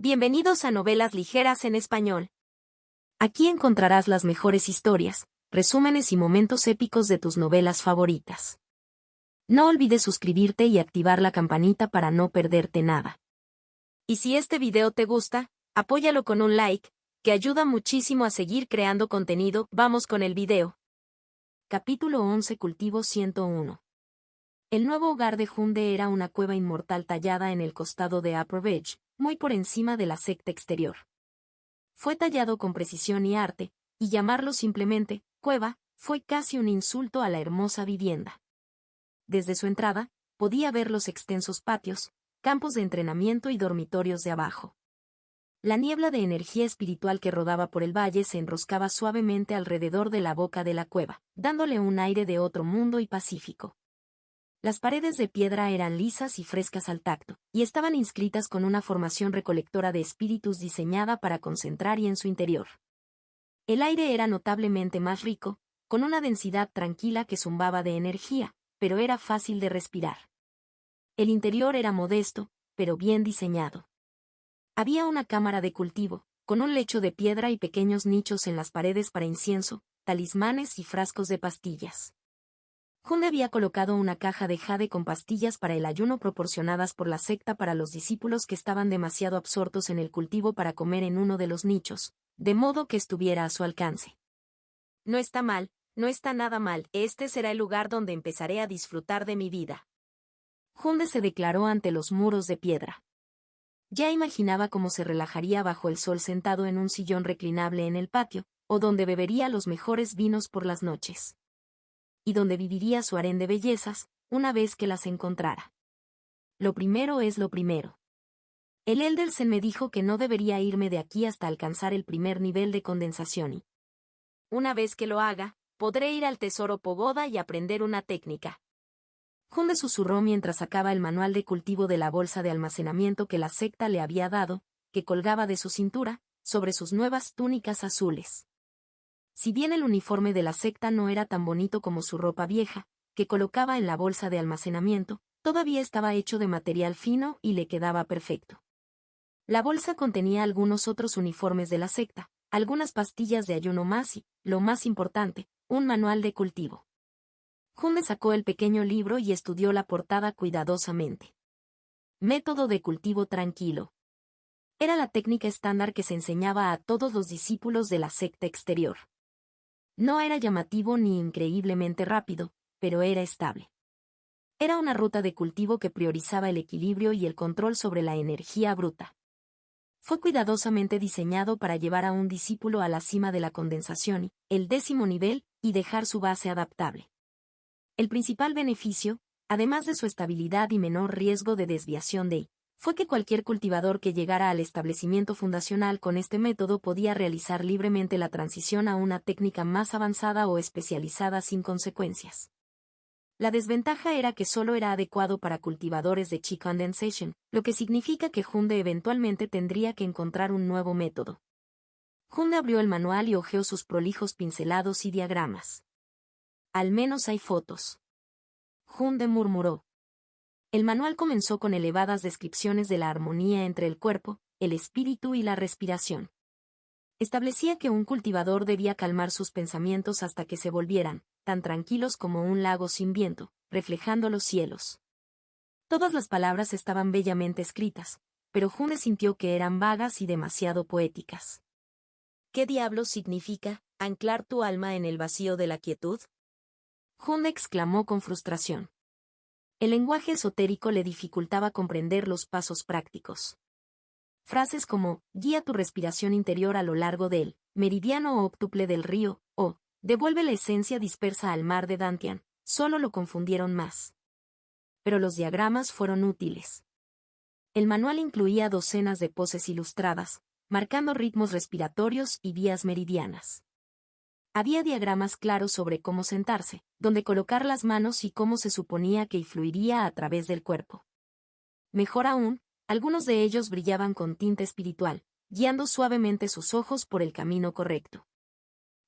Bienvenidos a Novelas Ligeras en Español. Aquí encontrarás las mejores historias, resúmenes y momentos épicos de tus novelas favoritas. No olvides suscribirte y activar la campanita para no perderte nada. Y si este video te gusta, apóyalo con un like, que ayuda muchísimo a seguir creando contenido. Vamos con el video. Capítulo 11. Cultivo 101. El nuevo hogar de Hunde era una cueva inmortal tallada en el costado de Upper Beach, muy por encima de la secta exterior. Fue tallado con precisión y arte, y llamarlo simplemente cueva fue casi un insulto a la hermosa vivienda. Desde su entrada, podía ver los extensos patios, campos de entrenamiento y dormitorios de abajo. La niebla de energía espiritual que rodaba por el valle se enroscaba suavemente alrededor de la boca de la cueva, dándole un aire de otro mundo y pacífico. Las paredes de piedra eran lisas y frescas al tacto, y estaban inscritas con una formación recolectora de espíritus diseñada para concentrar y en su interior. El aire era notablemente más rico, con una densidad tranquila que zumbaba de energía, pero era fácil de respirar. El interior era modesto, pero bien diseñado. Había una cámara de cultivo, con un lecho de piedra y pequeños nichos en las paredes para incienso, talismanes y frascos de pastillas. Hunde había colocado una caja de jade con pastillas para el ayuno proporcionadas por la secta para los discípulos que estaban demasiado absortos en el cultivo para comer en uno de los nichos, de modo que estuviera a su alcance. No está mal, no está nada mal, este será el lugar donde empezaré a disfrutar de mi vida. Hunde se declaró ante los muros de piedra. Ya imaginaba cómo se relajaría bajo el sol sentado en un sillón reclinable en el patio, o donde bebería los mejores vinos por las noches. Y donde viviría su harén de bellezas, una vez que las encontrara. Lo primero es lo primero. El Eldersen me dijo que no debería irme de aquí hasta alcanzar el primer nivel de condensación y, una vez que lo haga, podré ir al Tesoro Pagoda y aprender una técnica. Hunde susurró mientras sacaba el manual de cultivo de la bolsa de almacenamiento que la secta le había dado, que colgaba de su cintura, sobre sus nuevas túnicas azules. Si bien el uniforme de la secta no era tan bonito como su ropa vieja, que colocaba en la bolsa de almacenamiento, todavía estaba hecho de material fino y le quedaba perfecto. La bolsa contenía algunos otros uniformes de la secta, algunas pastillas de ayuno más y, lo más importante, un manual de cultivo. Hunde sacó el pequeño libro y estudió la portada cuidadosamente. Método de cultivo tranquilo. Era la técnica estándar que se enseñaba a todos los discípulos de la secta exterior. No era llamativo ni increíblemente rápido, pero era estable. Era una ruta de cultivo que priorizaba el equilibrio y el control sobre la energía bruta. Fue cuidadosamente diseñado para llevar a un discípulo a la cima de la condensación y, el 10º nivel, y dejar su base adaptable. El principal beneficio, además de su estabilidad y menor riesgo de desviación de fue que cualquier cultivador que llegara al establecimiento fundacional con este método podía realizar libremente la transición a una técnica más avanzada o especializada sin consecuencias. La desventaja era que solo era adecuado para cultivadores de chi condensation, lo que significa que Hunde eventualmente tendría que encontrar un nuevo método. Hunde abrió el manual y hojeó sus prolijos pincelados y diagramas. Al menos hay fotos. Hunde murmuró. El manual comenzó con elevadas descripciones de la armonía entre el cuerpo, el espíritu y la respiración. Establecía que un cultivador debía calmar sus pensamientos hasta que se volvieran, tan tranquilos como un lago sin viento, reflejando los cielos. Todas las palabras estaban bellamente escritas, pero Hunde sintió que eran vagas y demasiado poéticas. ¿Qué diablos significa anclar tu alma en el vacío de la quietud? Hunde exclamó con frustración. El lenguaje esotérico le dificultaba comprender los pasos prácticos. Frases como, guía tu respiración interior a lo largo del meridiano óptuple del río, o, devuelve la esencia dispersa al mar de Dantian, solo lo confundieron más. Pero los diagramas fueron útiles. El manual incluía docenas de poses ilustradas, marcando ritmos respiratorios y vías meridianas. Había diagramas claros sobre cómo sentarse, dónde colocar las manos y cómo se suponía que fluiría a través del cuerpo. Mejor aún, algunos de ellos brillaban con tinta espiritual, guiando suavemente sus ojos por el camino correcto.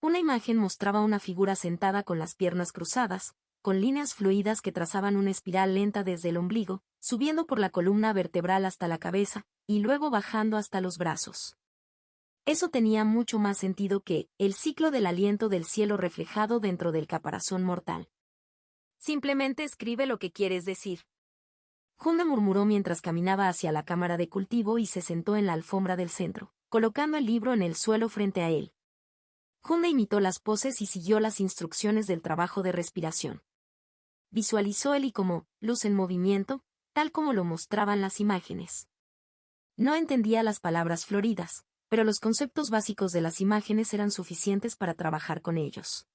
Una imagen mostraba una figura sentada con las piernas cruzadas, con líneas fluidas que trazaban una espiral lenta desde el ombligo, subiendo por la columna vertebral hasta la cabeza, y luego bajando hasta los brazos. Eso tenía mucho más sentido que el ciclo del aliento del cielo reflejado dentro del caparazón mortal. Simplemente escribe lo que quieres decir. Hunde murmuró mientras caminaba hacia la cámara de cultivo y se sentó en la alfombra del centro, colocando el libro en el suelo frente a él. Hunde imitó las poses y siguió las instrucciones del trabajo de respiración. Visualizó el I como luz en movimiento, tal como lo mostraban las imágenes. No entendía las palabras floridas, pero los conceptos básicos de las imágenes eran suficientes para trabajar con ellos.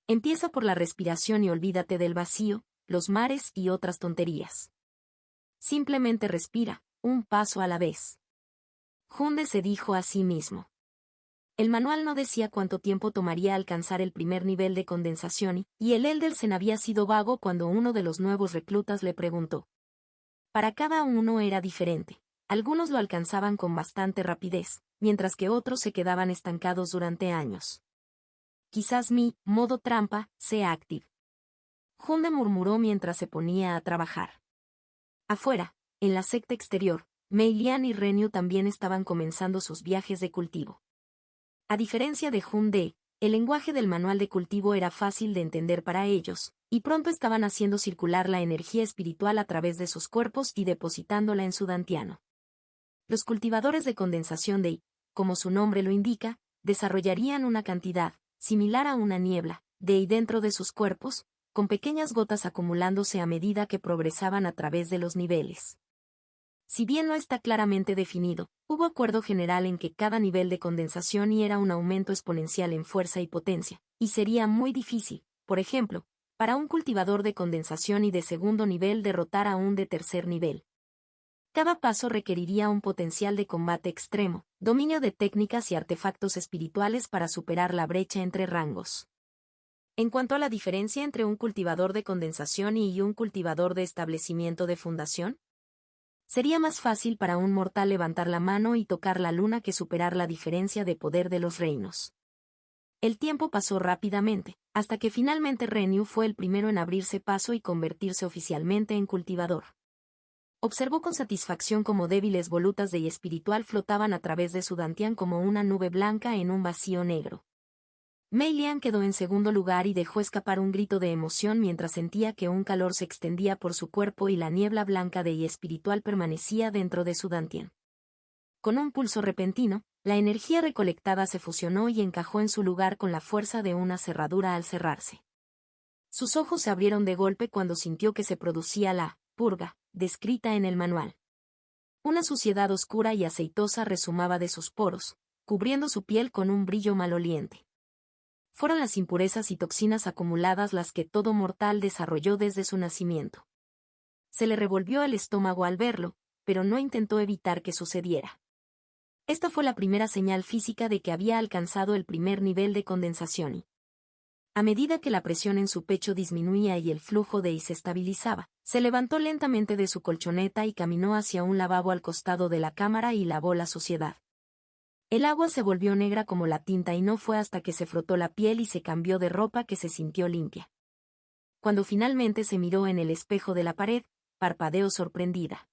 Empieza por la respiración y olvídate del vacío, los mares y otras tonterías. Simplemente respira, un paso a la vez. Hunde se dijo a sí mismo. El manual no decía cuánto tiempo tomaría alcanzar el primer nivel de condensación y el Eldersen había sido vago cuando uno de los nuevos reclutas le preguntó. Para cada uno era diferente. Algunos lo alcanzaban con bastante rapidez, mientras que otros se quedaban estancados durante años. Quizás mi modo trampa sea active. Hunde murmuró mientras se ponía a trabajar. Afuera, en la secta exterior, Mei Lian y Renyu también estaban comenzando sus viajes de cultivo. A diferencia de Hunde, el lenguaje del manual de cultivo era fácil de entender para ellos, y pronto estaban haciendo circular la energía espiritual a través de sus cuerpos y depositándola en su dantiano. Los cultivadores de condensación de I, como su nombre lo indica, desarrollarían una cantidad, similar a una niebla, de I dentro de sus cuerpos, con pequeñas gotas acumulándose a medida que progresaban a través de los niveles. Si bien no está claramente definido, hubo acuerdo general en que cada nivel de condensación I era un aumento exponencial en fuerza y potencia, y sería muy difícil, por ejemplo, para un cultivador de condensación I de segundo nivel derrotar a un de tercer nivel. Cada paso requeriría un potencial de combate extremo, dominio de técnicas y artefactos espirituales para superar la brecha entre rangos. En cuanto a la diferencia entre un cultivador de condensación I y un cultivador de establecimiento de fundación, sería más fácil para un mortal levantar la mano y tocar la luna que superar la diferencia de poder de los reinos. El tiempo pasó rápidamente, hasta que finalmente Renyu fue el primero en abrirse paso y convertirse oficialmente en cultivador. Observó con satisfacción cómo débiles volutas de I espiritual flotaban a través de su dantián como una nube blanca en un vacío negro. Mei Lian quedó en segundo lugar y dejó escapar un grito de emoción mientras sentía que un calor se extendía por su cuerpo y la niebla blanca de I espiritual permanecía dentro de su dantián. Con un pulso repentino, la energía recolectada se fusionó y encajó en su lugar con la fuerza de una cerradura al cerrarse. Sus ojos se abrieron de golpe cuando sintió que se producía la purga, descrita en el manual. Una suciedad oscura y aceitosa resumaba de sus poros, cubriendo su piel con un brillo maloliente. Fueron las impurezas y toxinas acumuladas las que todo mortal desarrolló desde su nacimiento. Se le revolvió el estómago al verlo, pero no intentó evitar que sucediera. Esta fue la primera señal física de que había alcanzado el primer nivel de condensación I. A medida que la presión en su pecho disminuía y el flujo de I se estabilizaba, se levantó lentamente de su colchoneta y caminó hacia un lavabo al costado de la cámara y lavó la suciedad. El agua se volvió negra como la tinta y no fue hasta que se frotó la piel y se cambió de ropa que se sintió limpia. Cuando finalmente se miró en el espejo de la pared, parpadeó sorprendida.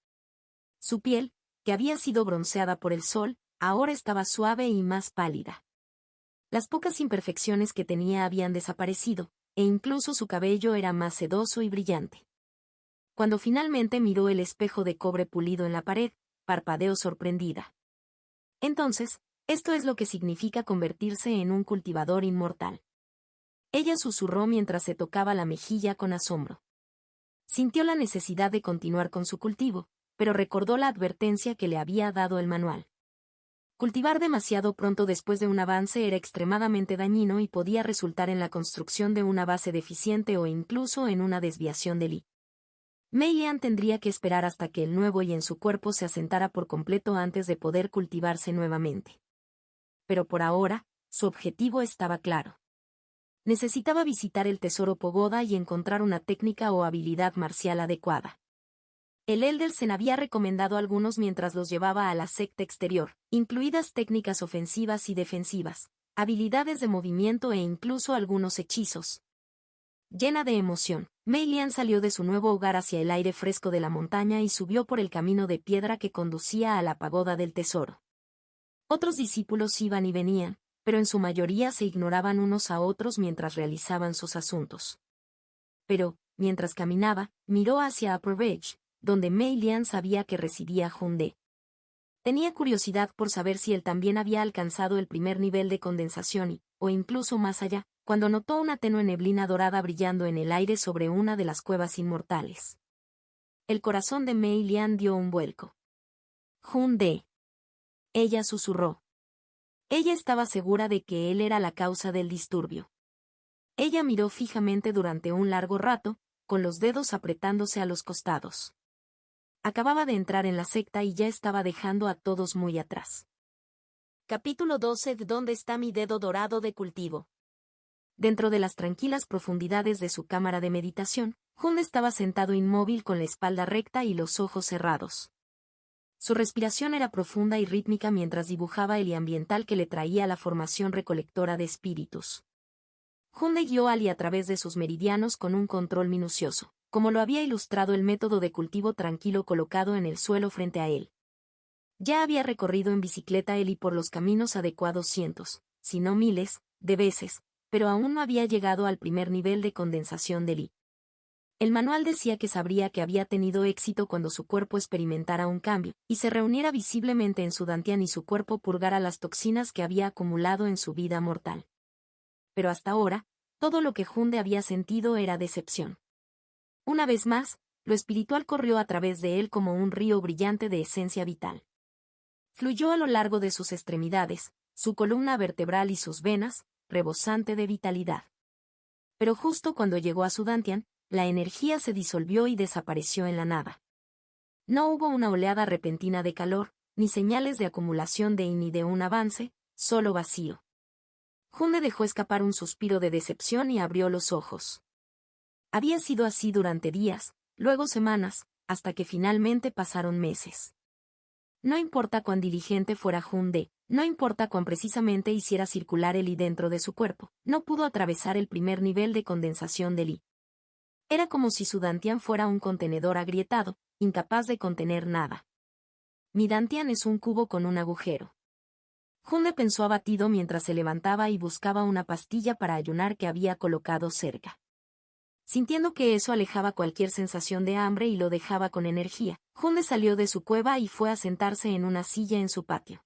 Su piel, que había sido bronceada por el sol, ahora estaba suave y más pálida. Las pocas imperfecciones que tenía habían desaparecido, e incluso su cabello era más sedoso y brillante. Cuando finalmente miró el espejo de cobre pulido en la pared, parpadeó sorprendida. Entonces, esto es lo que significa convertirse en un cultivador inmortal. Ella susurró mientras se tocaba la mejilla con asombro. Sintió la necesidad de continuar con su cultivo, pero recordó la advertencia que le había dado el manual. Cultivar demasiado pronto después de un avance era extremadamente dañino y podía resultar en la construcción de una base deficiente o incluso en una desviación del I. Mei Lian tendría que esperar hasta que el nuevo I en su cuerpo se asentara por completo antes de poder cultivarse nuevamente. Pero por ahora, su objetivo estaba claro. Necesitaba visitar el tesoro Pagoda y encontrar una técnica o habilidad marcial adecuada. El Eldersen había recomendado algunos mientras los llevaba a la secta exterior, incluidas técnicas ofensivas y defensivas, habilidades de movimiento e incluso algunos hechizos. Llena de emoción, Mei Lian salió de su nuevo hogar hacia el aire fresco de la montaña y subió por el camino de piedra que conducía a la pagoda del tesoro. Otros discípulos iban y venían, pero en su mayoría se ignoraban unos a otros mientras realizaban sus asuntos. Pero, mientras caminaba, miró hacia Upper Ridge, donde Mei Lian sabía que residía Hyundai. Tenía curiosidad por saber si él también había alcanzado el primer nivel de condensación y, o incluso más allá, cuando notó una tenue neblina dorada brillando en el aire sobre una de las cuevas inmortales. El corazón de Mei Lian dio un vuelco. Hyundai. Ella susurró. Ella estaba segura de que él era la causa del disturbio. Ella miró fijamente durante un largo rato, con los dedos apretándose a los costados. Acababa de entrar en la secta y ya estaba dejando a todos muy atrás. Capítulo 12. ¿Dónde está mi dedo dorado de cultivo? Dentro de las tranquilas profundidades de su cámara de meditación, Hyundai estaba sentado inmóvil con la espalda recta y los ojos cerrados. Su respiración era profunda y rítmica mientras dibujaba el ambiental que le traía la formación recolectora de espíritus. Hyundai guió a Ali a través de sus meridianos con un control minucioso, como lo había ilustrado el método de cultivo tranquilo colocado en el suelo frente a él. Ya había recorrido en bicicleta él y por los caminos adecuados cientos, si no miles, de veces, pero aún no había llegado al primer nivel de condensación de Li. El manual decía que sabría que había tenido éxito cuando su cuerpo experimentara un cambio, y se reuniera visiblemente en su dantian y su cuerpo purgara las toxinas que había acumulado en su vida mortal. Pero hasta ahora, todo lo que Hyundai había sentido era decepción. Una vez más, lo espiritual corrió a través de él como un río brillante de esencia vital. Fluyó a lo largo de sus extremidades, su columna vertebral y sus venas, rebosante de vitalidad. Pero justo cuando llegó a su dantian, la energía se disolvió y desapareció en la nada. No hubo una oleada repentina de calor, ni señales de acumulación de yin ni de un avance, solo vacío. Hyundai dejó escapar un suspiro de decepción y abrió los ojos. Había sido así durante días, luego semanas, hasta que finalmente pasaron meses. No importa cuán diligente fuera Hyundai, no importa cuán precisamente hiciera circular el Li dentro de su cuerpo, no pudo atravesar el primer nivel de condensación del Li. Era como si su dantian fuera un contenedor agrietado, incapaz de contener nada. Mi dantian es un cubo con un agujero. Hyundai pensó abatido mientras se levantaba y buscaba una pastilla para ayunar que había colocado cerca. Sintiendo que eso alejaba cualquier sensación de hambre y lo dejaba con energía, Hyundai salió de su cueva y fue a sentarse en una silla en su patio.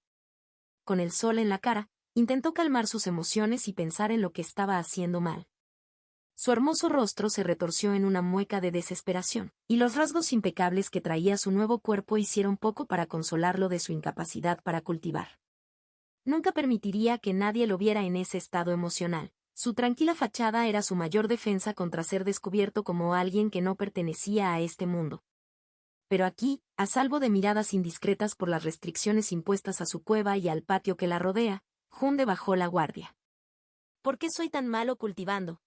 Con el sol en la cara, intentó calmar sus emociones y pensar en lo que estaba haciendo mal. Su hermoso rostro se retorció en una mueca de desesperación, y los rasgos impecables que traía su nuevo cuerpo hicieron poco para consolarlo de su incapacidad para cultivar. Nunca permitiría que nadie lo viera en ese estado emocional. Su tranquila fachada era su mayor defensa contra ser descubierto como alguien que no pertenecía a este mundo. Pero aquí, a salvo de miradas indiscretas por las restricciones impuestas a su cueva y al patio que la rodea, Hyundai bajó la guardia. ¿Por qué soy tan malo cultivando?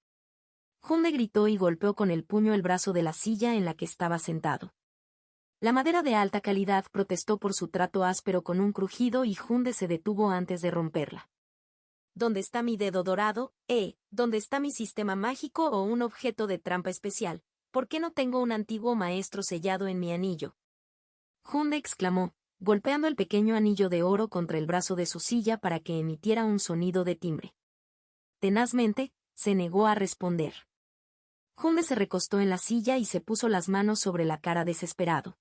Hyundai gritó y golpeó con el puño el brazo de la silla en la que estaba sentado. La madera de alta calidad protestó por su trato áspero con un crujido y Hyundai se detuvo antes de romperla. ¿Dónde está mi dedo dorado? ¿Dónde está mi sistema mágico o un objeto de trampa especial? ¿Por qué no tengo un antiguo maestro sellado en mi anillo? Hyundai exclamó, golpeando el pequeño anillo de oro contra el brazo de su silla para que emitiera un sonido de timbre. Tenazmente, se negó a responder. Hyundai se recostó en la silla y se puso las manos sobre la cara desesperado.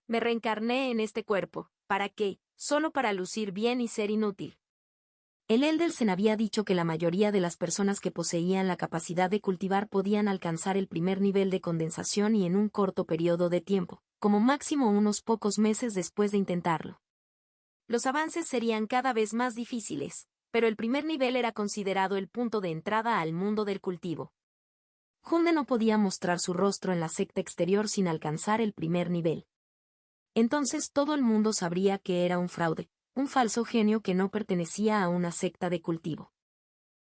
Me reencarné en este cuerpo, ¿para qué? Solo para lucir bien y ser inútil. El Eldersen había dicho que la mayoría de las personas que poseían la capacidad de cultivar podían alcanzar el primer nivel de condensación y en un corto periodo de tiempo, como máximo unos pocos meses después de intentarlo. Los avances serían cada vez más difíciles, pero el primer nivel era considerado el punto de entrada al mundo del cultivo. Hyundai no podía mostrar su rostro en la secta exterior sin alcanzar el primer nivel. Entonces todo el mundo sabría que era un fraude, un falso genio que no pertenecía a una secta de cultivo.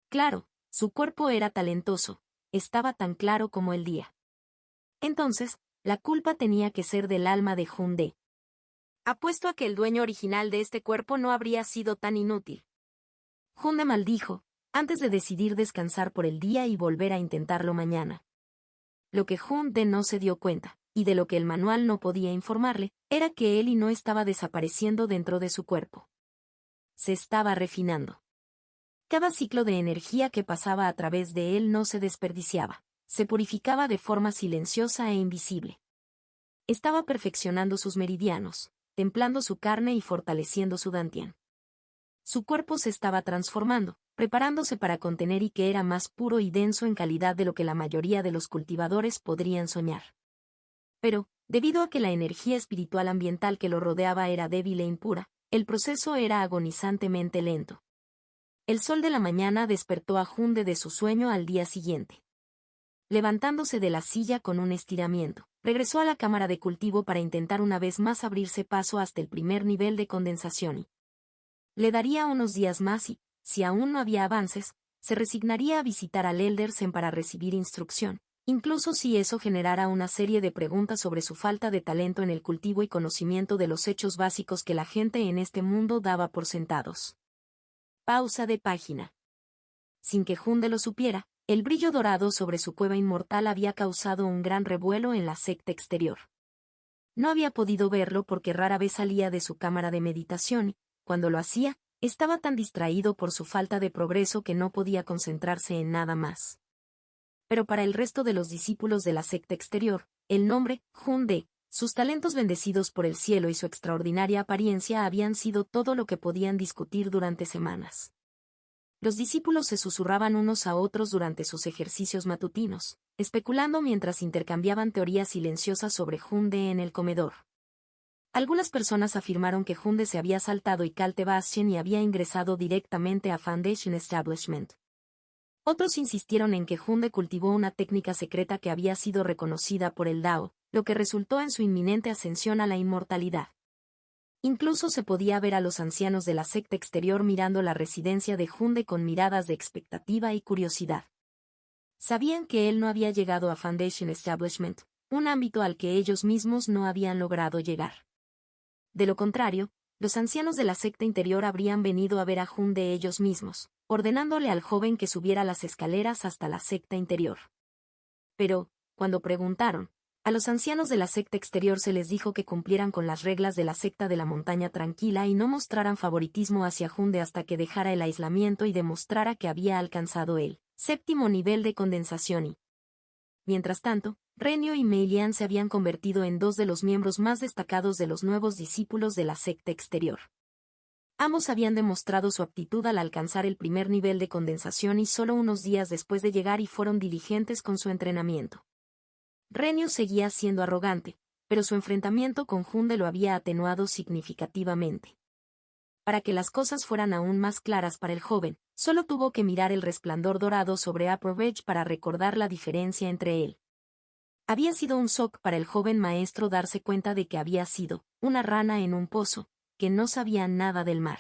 Claro, su cuerpo era talentoso, estaba tan claro como el día. Entonces, la culpa tenía que ser del alma de Hyundai. Apuesto a que el dueño original de este cuerpo no habría sido tan inútil. Hyundai maldijo, antes de decidir descansar por el día y volver a intentarlo mañana. Lo que Hunde no se dio cuenta, y de lo que el manual no podía informarle, era que Eli no estaba desapareciendo dentro de su cuerpo. Se estaba refinando. Cada ciclo de energía que pasaba a través de él no se desperdiciaba, se purificaba de forma silenciosa e invisible. Estaba perfeccionando sus meridianos, templando su carne y fortaleciendo su dantian. Su cuerpo se estaba transformando, preparándose para contener y que era más puro y denso en calidad de lo que la mayoría de los cultivadores podrían soñar. Pero, debido a que la energía espiritual ambiental que lo rodeaba era débil e impura, el proceso era agonizantemente lento. El sol de la mañana despertó a Hunde de su sueño al día siguiente. Levantándose de la silla con un estiramiento, regresó a la cámara de cultivo para intentar una vez más abrirse paso hasta el primer nivel de condensación y le daría unos días más y, si aún no había avances, se resignaría a visitar al Eldersen para recibir instrucción, incluso si eso generara una serie de preguntas sobre su falta de talento en el cultivo y conocimiento de los hechos básicos que la gente en este mundo daba por sentados. Pausa de página. Sin que Hunde lo supiera, el brillo dorado sobre su cueva inmortal había causado un gran revuelo en la secta exterior. No había podido verlo porque rara vez salía de su cámara de meditación y, cuando lo hacía, estaba tan distraído por su falta de progreso que no podía concentrarse en nada más. Pero para el resto de los discípulos de la secta exterior, el nombre, Hunde, sus talentos bendecidos por el cielo y su extraordinaria apariencia habían sido todo lo que podían discutir durante semanas. Los discípulos se susurraban unos a otros durante sus ejercicios matutinos, especulando mientras intercambiaban teorías silenciosas sobre Hunde en el comedor. Algunas personas afirmaron que Hunde se había saltado Icalte Bastion y había ingresado directamente a Foundation Establishment. Otros insistieron en que Hunde cultivó una técnica secreta que había sido reconocida por el Dao, lo que resultó en su inminente ascensión a la inmortalidad. Incluso se podía ver a los ancianos de la secta exterior mirando la residencia de Hunde con miradas de expectativa y curiosidad. Sabían que él no había llegado a Foundation Establishment, un ámbito al que ellos mismos no habían logrado llegar. De lo contrario, los ancianos de la secta interior habrían venido a ver a Hunde ellos mismos, ordenándole al joven que subiera las escaleras hasta la secta interior. Pero, cuando preguntaron, a los ancianos de la secta exterior se les dijo que cumplieran con las reglas de la secta de la montaña tranquila y no mostraran favoritismo hacia Hunde hasta que dejara el aislamiento y demostrara que había alcanzado el séptimo nivel de condensación y, mientras tanto, Renio y Meilian se habían convertido en dos de los miembros más destacados de los nuevos discípulos de la secta exterior. Ambos habían demostrado su aptitud al alcanzar el primer nivel de condensación y solo unos días después de llegar y fueron diligentes con su entrenamiento. Renio seguía siendo arrogante, pero su enfrentamiento con Hunde lo había atenuado significativamente. Para que las cosas fueran aún más claras para el joven, solo tuvo que mirar el resplandor dorado sobre Upper Ridge para recordar la diferencia entre él. Había sido un shock para el joven maestro darse cuenta de que había sido una rana en un pozo, que no sabía nada del mar.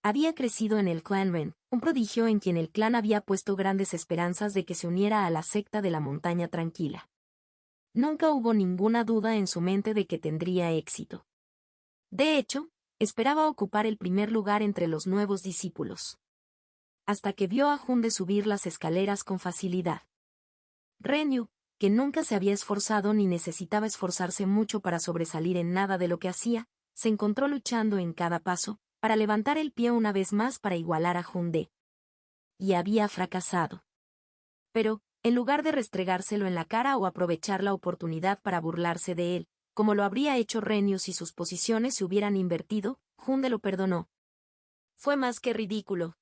Había crecido en el clan Ren, un prodigio en quien el clan había puesto grandes esperanzas de que se uniera a la secta de la montaña tranquila. Nunca hubo ninguna duda en su mente de que tendría éxito. De hecho, esperaba ocupar el primer lugar entre los nuevos discípulos. Hasta que vio a Hunde subir las escaleras con facilidad. Renyu, que nunca se había esforzado ni necesitaba esforzarse mucho para sobresalir en nada de lo que hacía, se encontró luchando en cada paso, para levantar el pie una vez más para igualar a Hunde. Y había fracasado. Pero, en lugar de restregárselo en la cara o aprovechar la oportunidad para burlarse de él, como lo habría hecho Renyu si sus posiciones se hubieran invertido, Hunde lo perdonó. Fue más que ridículo.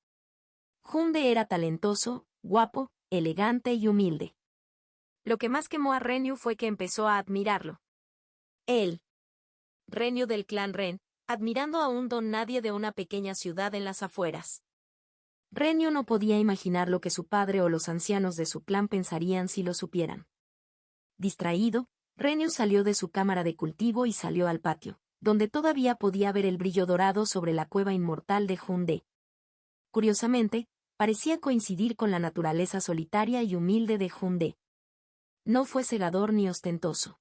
Hunde era talentoso, guapo, elegante y humilde. Lo que más quemó a Renyu fue que empezó a admirarlo. Él, Renyu del clan Ren, admirando a un don nadie de una pequeña ciudad en las afueras. Renyu no podía imaginar lo que su padre o los ancianos de su clan pensarían si lo supieran. Distraído, Renyu salió de su cámara de cultivo y salió al patio, donde todavía podía ver el brillo dorado sobre la cueva inmortal de Hunde. Curiosamente, parecía coincidir con la naturaleza solitaria y humilde de Hunde. No fue cegador ni ostentoso.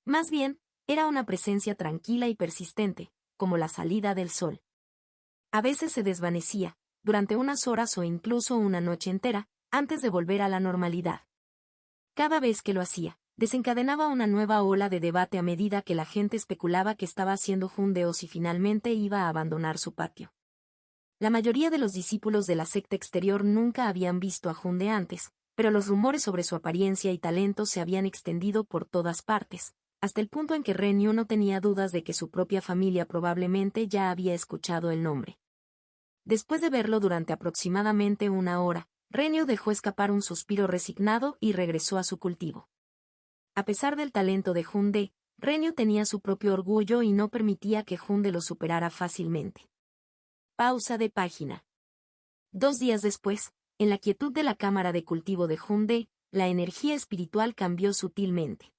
Más bien, era una presencia tranquila y persistente, como la salida del sol. A veces se desvanecía, durante unas horas o incluso una noche entera, antes de volver a la normalidad. Cada vez que lo hacía, desencadenaba una nueva ola de debate a medida que la gente especulaba que estaba haciendo Junde o si finalmente iba a abandonar su patio. La mayoría de los discípulos de la secta exterior nunca habían visto a Junde antes, pero los rumores sobre su apariencia y talento se habían extendido por todas partes, hasta el punto en que Renyu no tenía dudas de que su propia familia probablemente ya había escuchado el nombre. Después de verlo durante aproximadamente una hora, Renyu dejó escapar un suspiro resignado y regresó a su cultivo. A pesar del talento de Junde, Renyu tenía su propio orgullo y no permitía que Junde lo superara fácilmente. Pausa de página. 2 días después, en la quietud de la cámara de cultivo de Junde, la energía espiritual cambió sutilmente.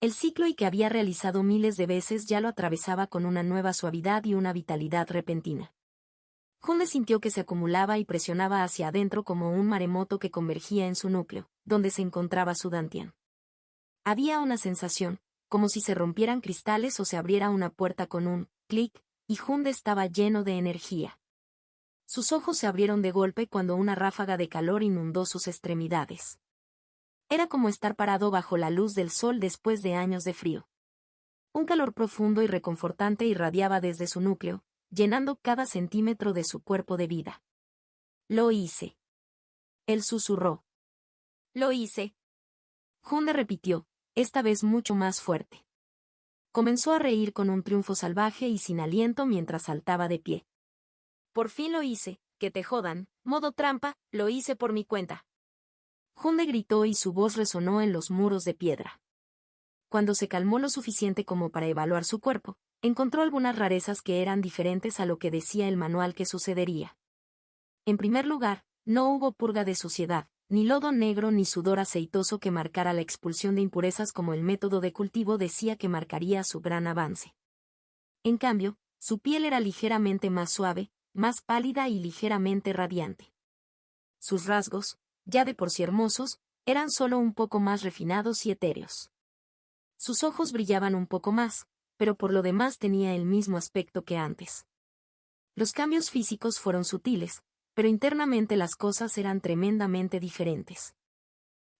El ciclo que había realizado miles de veces ya lo atravesaba con una nueva suavidad y una vitalidad repentina. Junde sintió que se acumulaba y presionaba hacia adentro como un maremoto que convergía en su núcleo, donde se encontraba su dantian. Había una sensación, como si se rompieran cristales o se abriera una puerta con un clic, y Junde estaba lleno de energía. Sus ojos se abrieron de golpe cuando una ráfaga de calor inundó sus extremidades. Era como estar parado bajo la luz del sol después de años de frío. Un calor profundo y reconfortante irradiaba desde su núcleo, llenando cada centímetro de su cuerpo de vida. Lo hice. Él susurró. Lo hice. Junde repitió, esta vez mucho más fuerte. Comenzó a reír con un triunfo salvaje y sin aliento mientras saltaba de pie. Por fin lo hice, que te jodan, modo trampa, lo hice por mi cuenta. Junde gritó y su voz resonó en los muros de piedra. Cuando se calmó lo suficiente como para evaluar su cuerpo, encontró algunas rarezas que eran diferentes a lo que decía el manual que sucedería. En primer lugar, no hubo purga de suciedad, ni lodo negro ni sudor aceitoso que marcara la expulsión de impurezas como el método de cultivo decía que marcaría su gran avance. En cambio, su piel era ligeramente más suave, más pálida y ligeramente radiante. Sus rasgos, ya de por sí hermosos, eran solo un poco más refinados y etéreos. Sus ojos brillaban un poco más, pero por lo demás tenía el mismo aspecto que antes. Los cambios físicos fueron sutiles, pero internamente las cosas eran tremendamente diferentes.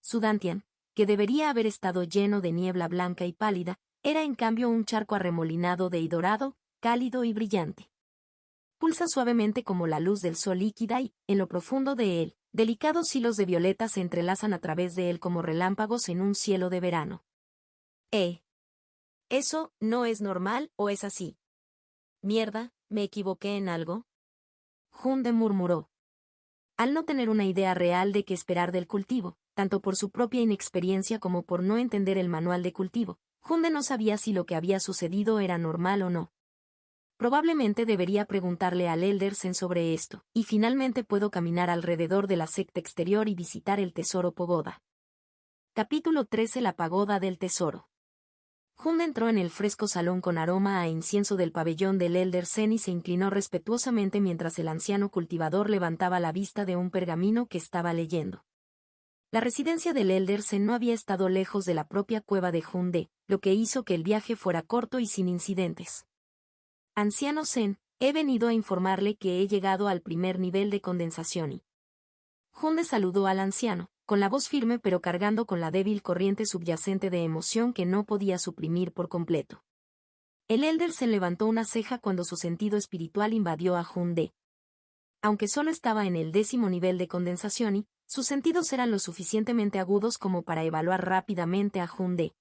Su dantian, que debería haber estado lleno de niebla blanca y pálida, era en cambio un charco arremolinado de dorado, cálido y brillante. Pulsa suavemente como la luz del sol líquida y, en lo profundo de él, delicados hilos de violeta se entrelazan a través de él como relámpagos en un cielo de verano. ¿Eso no es normal o es así? Mierda, ¿me equivoqué en algo? Junde murmuró. Al no tener una idea real de qué esperar del cultivo, tanto por su propia inexperiencia como por no entender el manual de cultivo, Junde no sabía si lo que había sucedido era normal o no. Probablemente debería preguntarle al Eldersen sobre esto, y finalmente puedo caminar alrededor de la secta exterior y visitar el tesoro pagoda. Capítulo 13. La pagoda del tesoro. Junde entró en el fresco salón con aroma a incienso del pabellón del Eldersen y se inclinó respetuosamente mientras el anciano cultivador levantaba la vista de un pergamino que estaba leyendo. La residencia del Eldersen no había estado lejos de la propia cueva de Junde, lo que hizo que el viaje fuera corto y sin incidentes. Anciano Zen, he venido a informarle que he llegado al primer nivel de condensación y... Junde saludó al anciano, con la voz firme pero cargando con la débil corriente subyacente de emoción que no podía suprimir por completo. El Eldersen levantó una ceja cuando su sentido espiritual invadió a Junde. Aunque solo estaba en el 10º nivel de condensación y, sus sentidos eran lo suficientemente agudos como para evaluar rápidamente a Junde.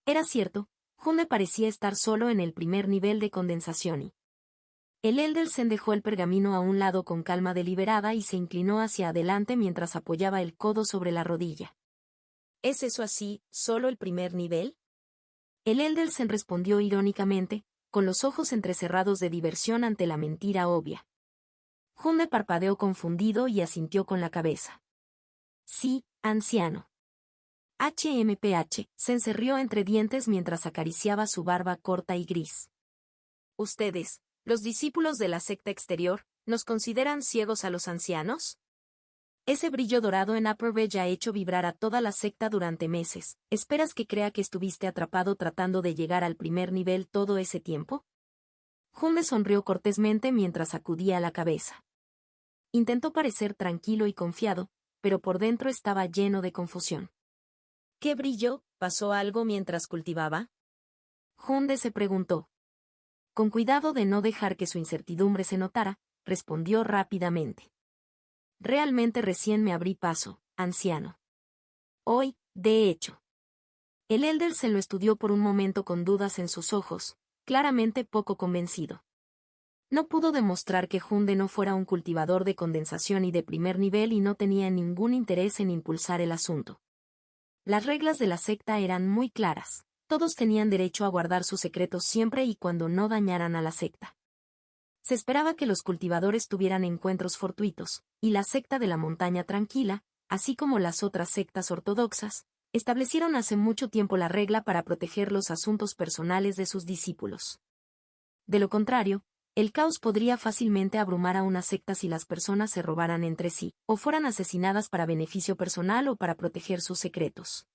Era cierto, Junde parecía estar solo en el primer nivel de condensación y... El Eldersen dejó el pergamino a un lado con calma deliberada y se inclinó hacia adelante mientras apoyaba el codo sobre la rodilla. ¿Es eso así, solo el primer nivel? El Eldersen respondió irónicamente, con los ojos entrecerrados de diversión ante la mentira obvia. Junde parpadeó confundido y asintió con la cabeza. Sí, anciano. HMPH, se encerrió entre dientes mientras acariciaba su barba corta y gris. Ustedes, los discípulos de la secta exterior, ¿nos consideran ciegos a los ancianos? Ese brillo dorado en Upperbridge ha hecho vibrar a toda la secta durante meses. ¿Esperas que crea que estuviste atrapado tratando de llegar al primer nivel todo ese tiempo? Junde sonrió cortésmente mientras sacudía la cabeza. Intentó parecer tranquilo y confiado, pero por dentro estaba lleno de confusión. ¿Qué brilló? ¿Pasó algo mientras cultivaba? Hunde se preguntó. Con cuidado de no dejar que su incertidumbre se notara, respondió rápidamente. Realmente recién me abrí paso, anciano. Hoy, de hecho. El elder se lo estudió por un momento con dudas en sus ojos, claramente poco convencido. No pudo demostrar que Hunde no fuera un cultivador de condensación y de primer nivel y no tenía ningún interés en impulsar el asunto. Las reglas de la secta eran muy claras. Todos tenían derecho a guardar sus secretos siempre y cuando no dañaran a la secta. Se esperaba que los cultivadores tuvieran encuentros fortuitos, y la secta de la Montaña Tranquila, así como las otras sectas ortodoxas, establecieron hace mucho tiempo la regla para proteger los asuntos personales de sus discípulos. De lo contrario, el caos podría fácilmente abrumar a una secta si las personas se robaran entre sí, o fueran asesinadas para beneficio personal o para proteger sus secretos.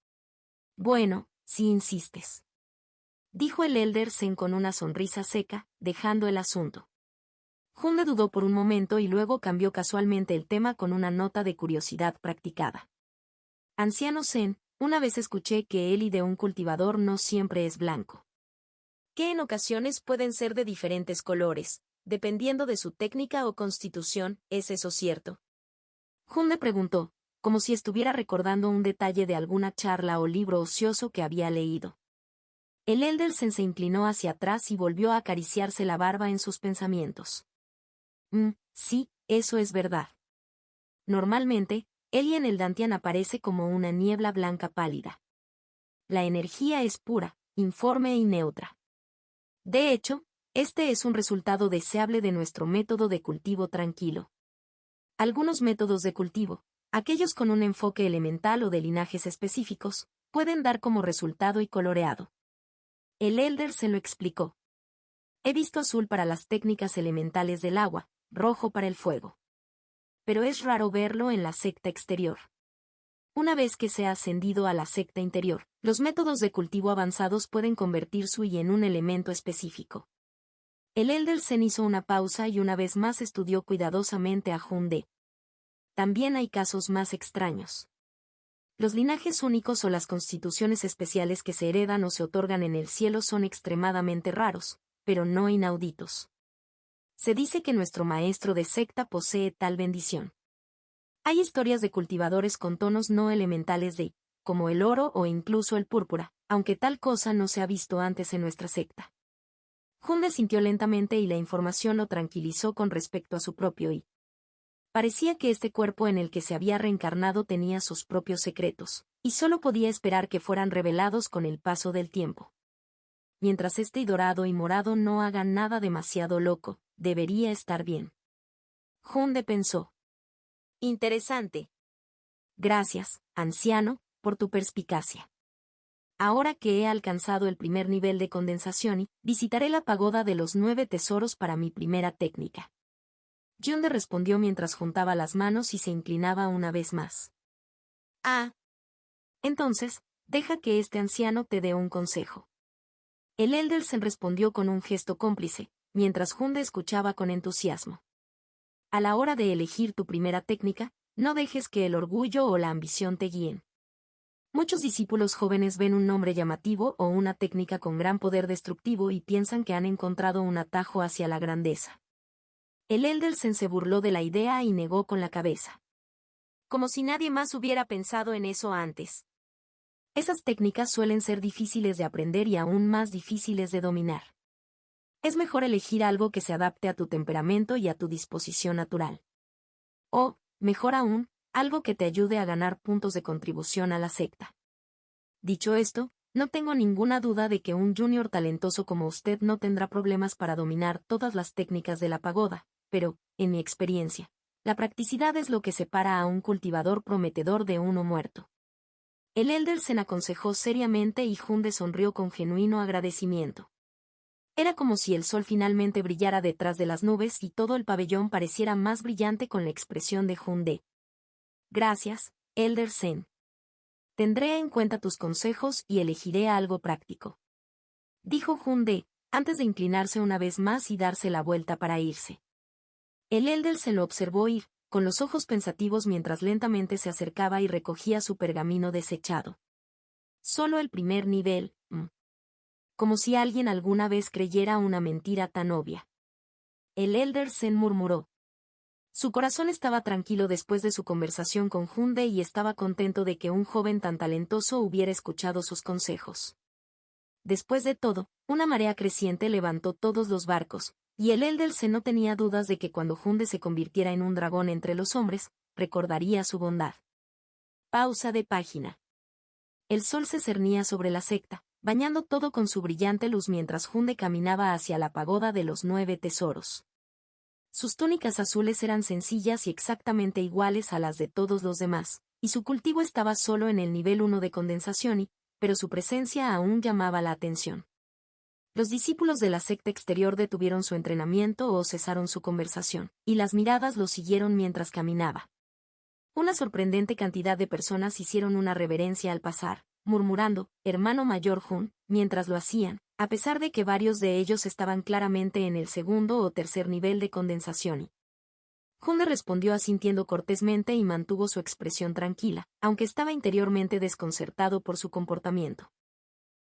Bueno, si insistes. Dijo el elder Zen con una sonrisa seca, dejando el asunto. Hunde dudó por un momento y luego cambió casualmente el tema con una nota de curiosidad practicada. Anciano Zen, una vez escuché que el y de un cultivador no siempre es blanco. Que en ocasiones pueden ser de diferentes colores, dependiendo de su técnica o constitución, ¿es eso cierto? Hunde preguntó, como si estuviera recordando un detalle de alguna charla o libro ocioso que había leído. El elder se inclinó hacia atrás y volvió a acariciarse la barba en sus pensamientos. Sí, eso es verdad. Normalmente, Eli en el Dantian aparece como una niebla blanca pálida. La energía es pura, informe y neutra. De hecho, este es un resultado deseable de nuestro método de cultivo tranquilo. Algunos métodos de cultivo, aquellos con un enfoque elemental o de linajes específicos, pueden dar como resultado y coloreado. El elder se lo explicó. He visto azul para las técnicas elementales del agua, rojo para el fuego. Pero es raro verlo en la secta exterior. Una vez que se ha ascendido a la secta interior, los métodos de cultivo avanzados pueden convertir su y en un elemento específico. El elder Zen hizo una pausa y una vez más estudió cuidadosamente a Hunde. También hay casos más extraños. Los linajes únicos o las constituciones especiales que se heredan o se otorgan en el cielo son extremadamente raros, pero no inauditos. Se dice que nuestro maestro de secta posee tal bendición. Hay historias de cultivadores con tonos no elementales de, como el oro o incluso el púrpura, aunque tal cosa no se ha visto antes en nuestra secta. Hunde sintió lentamente y la información lo tranquilizó con respecto a su propio y. Parecía que este cuerpo en el que se había reencarnado tenía sus propios secretos, y solo podía esperar que fueran revelados con el paso del tiempo. Mientras este dorado y morado no hagan nada demasiado loco, debería estar bien. Hunde pensó. Interesante. Gracias, anciano, por tu perspicacia. Ahora que he alcanzado el primer nivel de condensación visitaré la pagoda de los 9 tesoros para mi primera técnica. Yonde respondió mientras juntaba las manos y se inclinaba una vez más. Ah. Entonces, deja que este anciano te dé un consejo. El Eldersen respondió con un gesto cómplice, mientras Hunde escuchaba con entusiasmo. A la hora de elegir tu primera técnica, no dejes que el orgullo o la ambición te guíen. Muchos discípulos jóvenes ven un nombre llamativo o una técnica con gran poder destructivo y piensan que han encontrado un atajo hacia la grandeza. El Eldersen se burló de la idea y negó con la cabeza. Como si nadie más hubiera pensado en eso antes. Esas técnicas suelen ser difíciles de aprender y aún más difíciles de dominar. Es mejor elegir algo que se adapte a tu temperamento y a tu disposición natural. O, mejor aún, algo que te ayude a ganar puntos de contribución a la secta. Dicho esto, no tengo ninguna duda de que un junior talentoso como usted no tendrá problemas para dominar todas las técnicas de la pagoda, pero, en mi experiencia, la practicidad es lo que separa a un cultivador prometedor de uno muerto. El Eldersen aconsejó seriamente y Hunde sonrió con genuino agradecimiento. Era como si el sol finalmente brillara detrás de las nubes y todo el pabellón pareciera más brillante con la expresión de Hunde. Gracias, Eldersen. Tendré en cuenta tus consejos y elegiré algo práctico. Dijo Hunde, antes de inclinarse una vez más y darse la vuelta para irse. El Eldersen lo observó ir, con los ojos pensativos mientras lentamente se acercaba y recogía su pergamino desechado. Solo el primer nivel, como si alguien alguna vez creyera una mentira tan obvia. El Elder Zen murmuró. Su corazón estaba tranquilo después de su conversación con Hunde y estaba contento de que un joven tan talentoso hubiera escuchado sus consejos. Después de todo, una marea creciente levantó todos los barcos, y el Elder Zen no tenía dudas de que cuando Hunde se convirtiera en un dragón entre los hombres, recordaría su bondad. Pausa de página. El sol se cernía sobre la secta, bañando todo con su brillante luz mientras Hunde caminaba hacia la pagoda de los 9 tesoros. Sus túnicas azules eran sencillas y exactamente iguales a las de todos los demás, y su cultivo estaba solo en el nivel 1 de condensación pero su presencia aún llamaba la atención. Los discípulos de la secta exterior detuvieron su entrenamiento o cesaron su conversación, y las miradas lo siguieron mientras caminaba. Una sorprendente cantidad de personas hicieron una reverencia al pasar, murmurando, hermano mayor Hun, mientras lo hacían, a pesar de que varios de ellos estaban claramente en el segundo o tercer nivel de condensación. Hunde respondió asintiendo cortésmente y mantuvo su expresión tranquila, aunque estaba interiormente desconcertado por su comportamiento.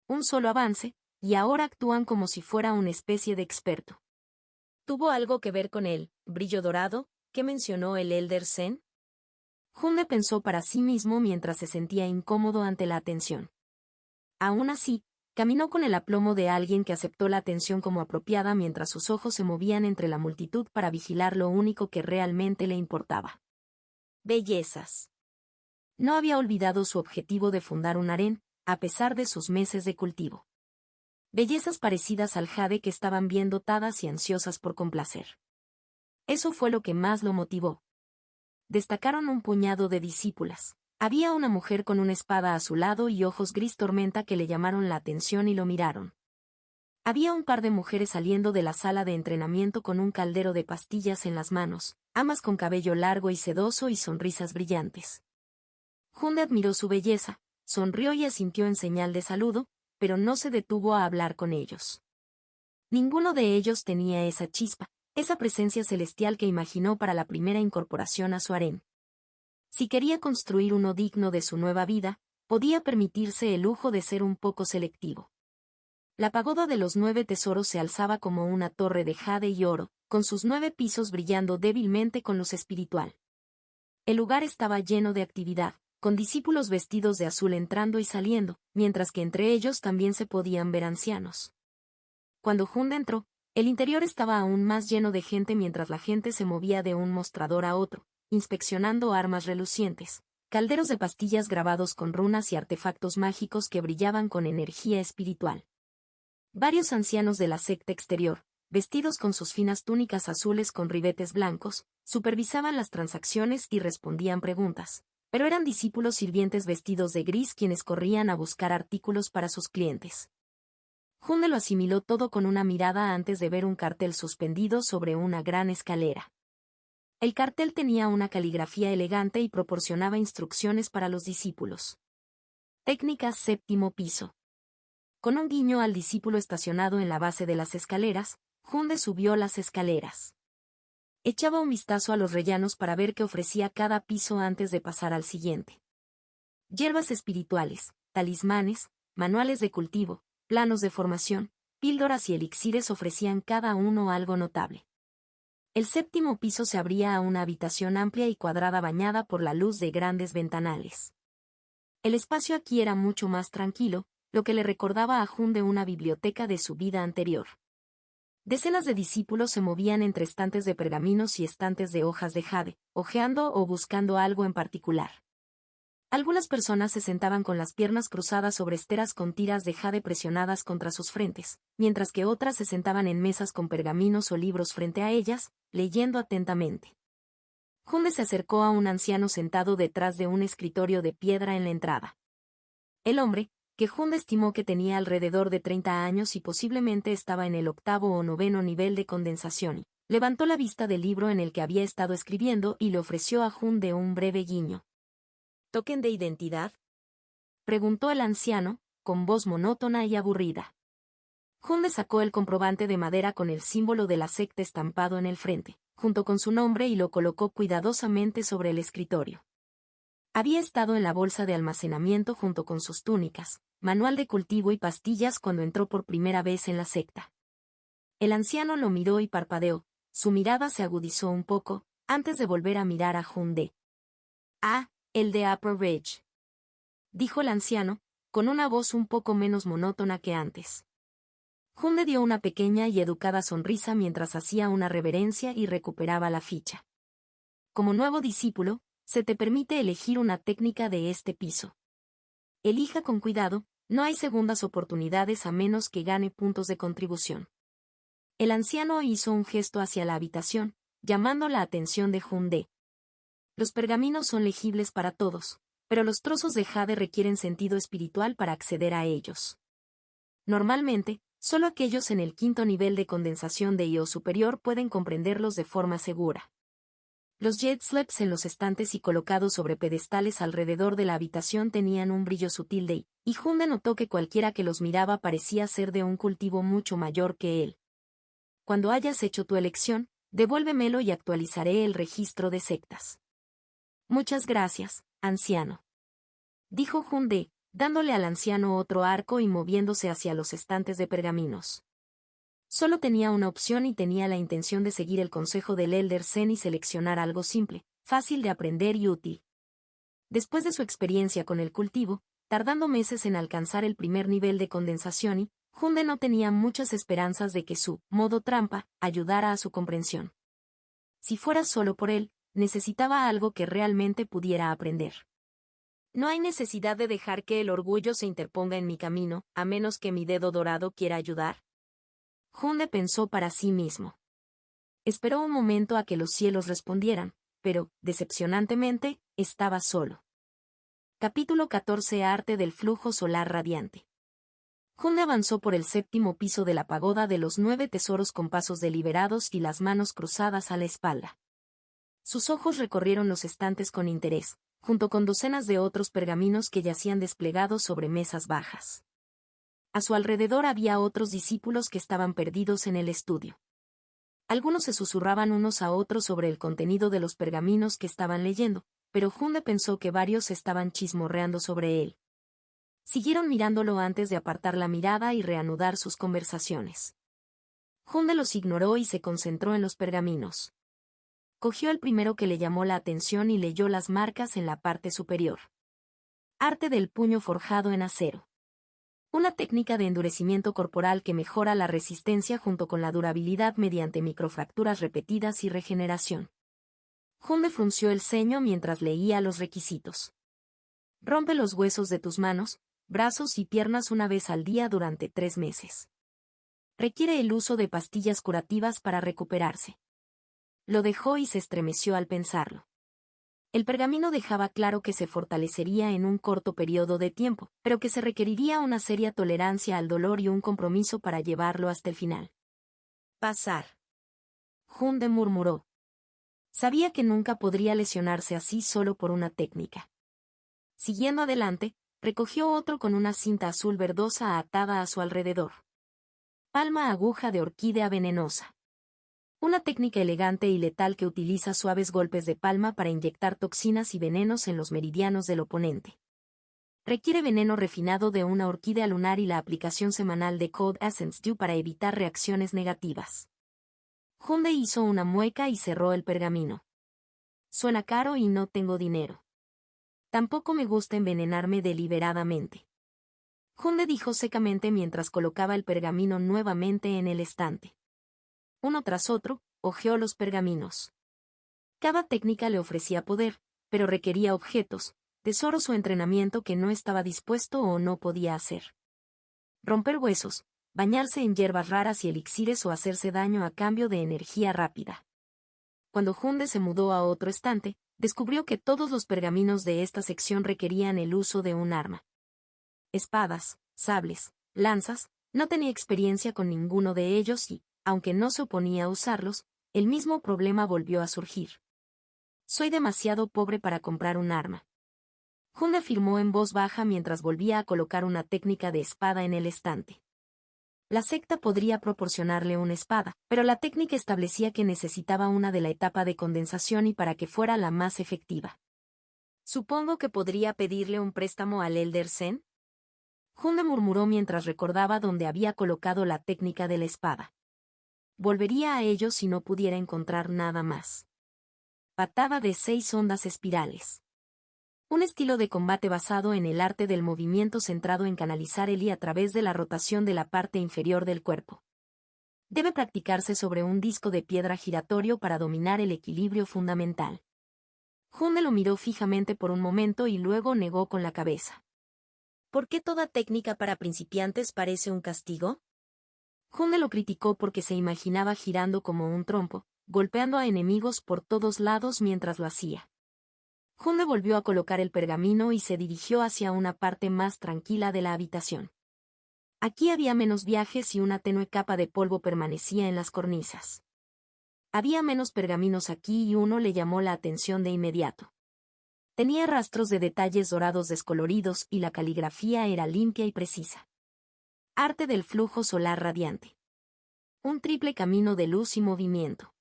Un solo avance, y ahora actúan como si fuera una especie de experto. ¿Tuvo algo que ver con el brillo dorado que mencionó el Elder Zen? Hunde pensó para sí mismo mientras se sentía incómodo ante la atención. Aún así, caminó con el aplomo de alguien que aceptó la atención como apropiada mientras sus ojos se movían entre la multitud para vigilar lo único que realmente le importaba. Bellezas. No había olvidado su objetivo de fundar un harén, a pesar de sus meses de cultivo. Bellezas parecidas al jade que estaban bien dotadas y ansiosas por complacer. Eso fue lo que más lo motivó. Destacaron un puñado de discípulas. Había una mujer con una espada a su lado y ojos gris tormenta que le llamaron la atención y lo miraron. Había un par de mujeres saliendo de la sala de entrenamiento con un caldero de pastillas en las manos, ambas con cabello largo y sedoso y sonrisas brillantes. Hunde admiró su belleza, sonrió y asintió en señal de saludo, pero no se detuvo a hablar con ellos. Ninguno de ellos tenía esa chispa, esa presencia celestial que imaginó para la primera incorporación a su harén. Si quería construir uno digno de su nueva vida, podía permitirse el lujo de ser un poco selectivo. La pagoda de los 9 tesoros se alzaba como una torre de jade y oro, con sus 9 pisos brillando débilmente con luz espiritual. El lugar estaba lleno de actividad, con discípulos vestidos de azul entrando y saliendo, mientras que entre ellos también se podían ver ancianos. Cuando Hunde entró, el interior estaba aún más lleno de gente mientras la gente se movía de un mostrador a otro, inspeccionando armas relucientes, calderos de pastillas grabados con runas y artefactos mágicos que brillaban con energía espiritual. Varios ancianos de la secta exterior, vestidos con sus finas túnicas azules con ribetes blancos, supervisaban las transacciones y respondían preguntas, pero eran discípulos sirvientes vestidos de gris quienes corrían a buscar artículos para sus clientes. Hunde lo asimiló todo con una mirada antes de ver un cartel suspendido sobre una gran escalera. El cartel tenía una caligrafía elegante y proporcionaba instrucciones para los discípulos. Técnicas 7º piso. Con un guiño al discípulo estacionado en la base de las escaleras, Hunde subió las escaleras. Echaba un vistazo a los rellanos para ver qué ofrecía cada piso antes de pasar al siguiente. Hierbas espirituales, talismanes, manuales de cultivo, planos de formación, píldoras y elixires ofrecían cada uno algo notable. El 7º piso se abría a una habitación amplia y cuadrada bañada por la luz de grandes ventanales. El espacio aquí era mucho más tranquilo, lo que le recordaba a Hunde una biblioteca de su vida anterior. Decenas de discípulos se movían entre estantes de pergaminos y estantes de hojas de jade, hojeando o buscando algo en particular. Algunas personas se sentaban con las piernas cruzadas sobre esteras con tiras de jade presionadas contra sus frentes, mientras que otras se sentaban en mesas con pergaminos o libros frente a ellas, leyendo atentamente. Hunde se acercó a un anciano sentado detrás de un escritorio de piedra en la entrada. El hombre, que Hunde estimó que tenía alrededor de 30 años y posiblemente estaba en el 8º o 9º nivel de condensación, levantó la vista del libro en el que había estado escribiendo y le ofreció a Hunde un breve guiño. ¿Token de identidad?, preguntó el anciano, con voz monótona y aburrida. Hunde sacó el comprobante de madera con el símbolo de la secta estampado en el frente, junto con su nombre y lo colocó cuidadosamente sobre el escritorio. Había estado en la bolsa de almacenamiento junto con sus túnicas, manual de cultivo y pastillas cuando entró por primera vez en la secta. El anciano lo miró y parpadeó, su mirada se agudizó un poco, antes de volver a mirar a Hyundai. Ah, el de Upper Ridge, dijo el anciano, con una voz un poco menos monótona que antes. Hyundai dio una pequeña y educada sonrisa mientras hacía una reverencia y recuperaba la ficha. Como nuevo discípulo, se te permite elegir una técnica de este piso. Elija con cuidado, no hay segundas oportunidades a menos que gane puntos de contribución. El anciano hizo un gesto hacia la habitación, llamando la atención de Hyundai. Los pergaminos son legibles para todos, pero los trozos de jade requieren sentido espiritual para acceder a ellos. Normalmente, solo aquellos en el quinto nivel de condensación de IO superior pueden comprenderlos de forma segura. Los jet slips en los estantes y colocados sobre pedestales alrededor de la habitación tenían un brillo sutil de y Hyundai notó que cualquiera que los miraba parecía ser de un cultivo mucho mayor que él. Cuando hayas hecho tu elección, devuélvemelo y actualizaré el registro de sectas. Muchas gracias, anciano, dijo Hyundai, dándole al anciano otro arco y moviéndose hacia los estantes de pergaminos. Solo tenía una opción y tenía la intención de seguir el consejo del Elder Zen y seleccionar algo simple, fácil de aprender y útil. Después de su experiencia con el cultivo, tardando meses en alcanzar el primer nivel de condensación y, Hyundai no tenía muchas esperanzas de que su modo trampa ayudara a su comprensión. Si fuera solo por él, necesitaba algo que realmente pudiera aprender. No hay necesidad de dejar que el orgullo se interponga en mi camino, a menos que mi dedo dorado quiera ayudar. Hyundai pensó para sí mismo. Esperó un momento a que los cielos respondieran, pero, decepcionantemente, estaba solo. Capítulo 14 Arte del flujo solar radiante. Hyundai avanzó por el séptimo piso de la pagoda de los 9 tesoros con pasos deliberados y las manos cruzadas a la espalda. Sus ojos recorrieron los estantes con interés, junto con docenas de otros pergaminos que yacían desplegados sobre mesas bajas. A su alrededor había otros discípulos que estaban perdidos en el estudio. Algunos se susurraban unos a otros sobre el contenido de los pergaminos que estaban leyendo, pero Hyundai pensó que varios estaban chismorreando sobre él. Siguieron mirándolo antes de apartar la mirada y reanudar sus conversaciones. Hyundai los ignoró y se concentró en los pergaminos. Cogió el primero que le llamó la atención y leyó las marcas en la parte superior. Arte del puño forjado en acero. Una técnica de endurecimiento corporal que mejora la resistencia junto con la durabilidad mediante microfracturas repetidas y regeneración. Hyundai frunció el ceño mientras leía los requisitos. Rompe los huesos de tus manos, brazos y piernas una vez al día durante 3 meses. Requiere el uso de pastillas curativas para recuperarse. Lo dejó y se estremeció al pensarlo. El pergamino dejaba claro que se fortalecería en un corto periodo de tiempo, pero que se requeriría una seria tolerancia al dolor y un compromiso para llevarlo hasta el final. Pasar. Hyundai murmuró. Sabía que nunca podría lesionarse así solo por una técnica. Siguiendo adelante, recogió otro con una cinta azul verdosa atada a su alrededor. Palma aguja de orquídea venenosa. Una técnica elegante y letal que utiliza suaves golpes de palma para inyectar toxinas y venenos en los meridianos del oponente. Requiere veneno refinado de una orquídea lunar y la aplicación semanal de Code Essence Dew para evitar reacciones negativas. Hyundai hizo una mueca y cerró el pergamino. Suena caro y no tengo dinero. Tampoco me gusta envenenarme deliberadamente. Hyundai dijo secamente mientras colocaba el pergamino nuevamente en el estante. Uno tras otro, hojeó los pergaminos. Cada técnica le ofrecía poder, pero requería objetos, tesoros o entrenamiento que no estaba dispuesto o no podía hacer. Romper huesos, bañarse en hierbas raras y elixires o hacerse daño a cambio de energía rápida. Cuando Hyundai se mudó a otro estante, descubrió que todos los pergaminos de esta sección requerían el uso de un arma. Espadas, sables, lanzas, no tenía experiencia con ninguno de ellos y, aunque no se oponía a usarlos, el mismo problema volvió a surgir. Soy demasiado pobre para comprar un arma. Hyundai afirmó en voz baja mientras volvía a colocar una técnica de espada en el estante. La secta podría proporcionarle una espada, pero la técnica establecía que necesitaba una de la etapa de condensación y para que fuera la más efectiva. Supongo que podría pedirle un préstamo al Elder Zen. Hunde murmuró mientras recordaba dónde había colocado la técnica de la espada. Volvería a ello si no pudiera encontrar nada más. Patada de 6 ondas espirales. Un estilo de combate basado en el arte del movimiento centrado en canalizar el I a través de la rotación de la parte inferior del cuerpo. Debe practicarse sobre un disco de piedra giratorio para dominar el equilibrio fundamental. Hunde lo miró fijamente por un momento y luego negó con la cabeza. ¿Por qué toda técnica para principiantes parece un castigo? Hunde lo criticó porque se imaginaba girando como un trompo, golpeando a enemigos por todos lados mientras lo hacía. Hunde volvió a colocar el pergamino y se dirigió hacia una parte más tranquila de la habitación. Aquí había menos viajes y una tenue capa de polvo permanecía en las cornisas. Había menos pergaminos aquí y uno le llamó la atención de inmediato. Tenía rastros de detalles dorados descoloridos y la caligrafía era limpia y precisa. Arte del flujo solar radiante. Un triple camino de luz y movimiento.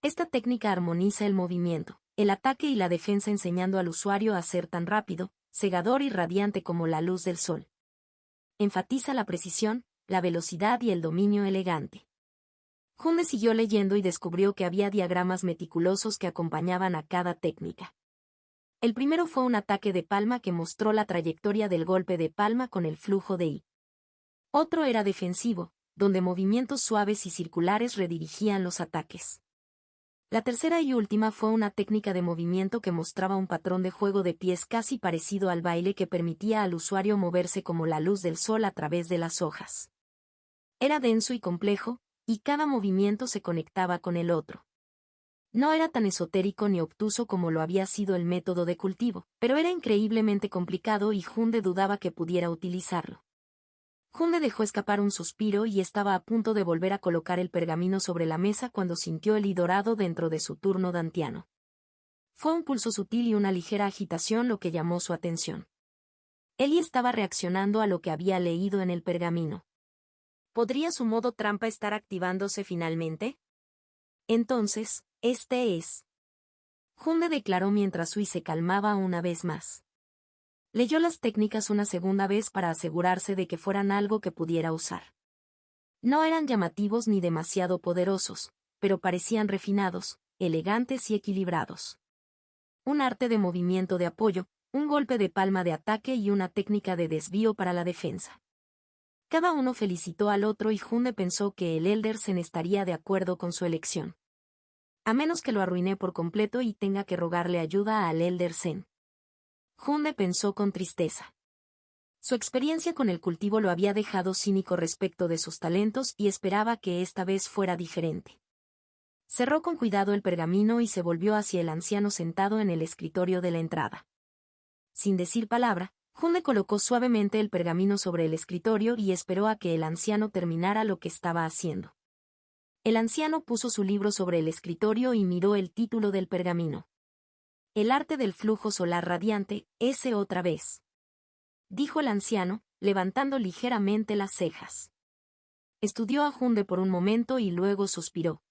Esta técnica armoniza el movimiento, el ataque y la defensa enseñando al usuario a ser tan rápido, cegador y radiante como la luz del sol. Enfatiza la precisión, la velocidad y el dominio elegante. Hunde siguió leyendo y descubrió que había diagramas meticulosos que acompañaban a cada técnica. El primero fue un ataque de palma que mostró la trayectoria del golpe de palma con el flujo de I. Otro era defensivo, donde movimientos suaves y circulares redirigían los ataques. La tercera y última fue una técnica de movimiento que mostraba un patrón de juego de pies casi parecido al baile que permitía al usuario moverse como la luz del sol a través de las hojas. Era denso y complejo, y cada movimiento se conectaba con el otro. No era tan esotérico ni obtuso como lo había sido el método de cultivo, pero era increíblemente complicado y Hunde dudaba que pudiera utilizarlo. Hunde dejó escapar un suspiro y estaba a punto de volver a colocar el pergamino sobre la mesa cuando sintió el I dorado dentro de su turno dantiano. Fue un pulso sutil y una ligera agitación lo que llamó su atención. El I estaba reaccionando a lo que había leído en el pergamino. ¿Podría su modo trampa estar activándose finalmente? Entonces, este es. Hunde declaró mientras Sui se calmaba una vez más. Leyó las técnicas una segunda vez para asegurarse de que fueran algo que pudiera usar. No eran llamativos ni demasiado poderosos, pero parecían refinados, elegantes y equilibrados. Un arte de movimiento de apoyo, un golpe de palma de ataque y una técnica de desvío para la defensa. Cada uno felicitó al otro y Hunde pensó que el Elder Zen estaría de acuerdo con su elección. A menos que lo arruiné por completo y tenga que rogarle ayuda al Elder Zen. Hunde pensó con tristeza. Su experiencia con el cultivo lo había dejado cínico respecto de sus talentos y esperaba que esta vez fuera diferente. Cerró con cuidado el pergamino y se volvió hacia el anciano sentado en el escritorio de la entrada. Sin decir palabra, Hunde colocó suavemente el pergamino sobre el escritorio y esperó a que el anciano terminara lo que estaba haciendo. El anciano puso su libro sobre el escritorio y miró el título del pergamino. El arte del flujo solar radiante, ese otra vez. Dijo el anciano, levantando ligeramente las cejas. Estudió a Hunde por un momento y luego suspiró.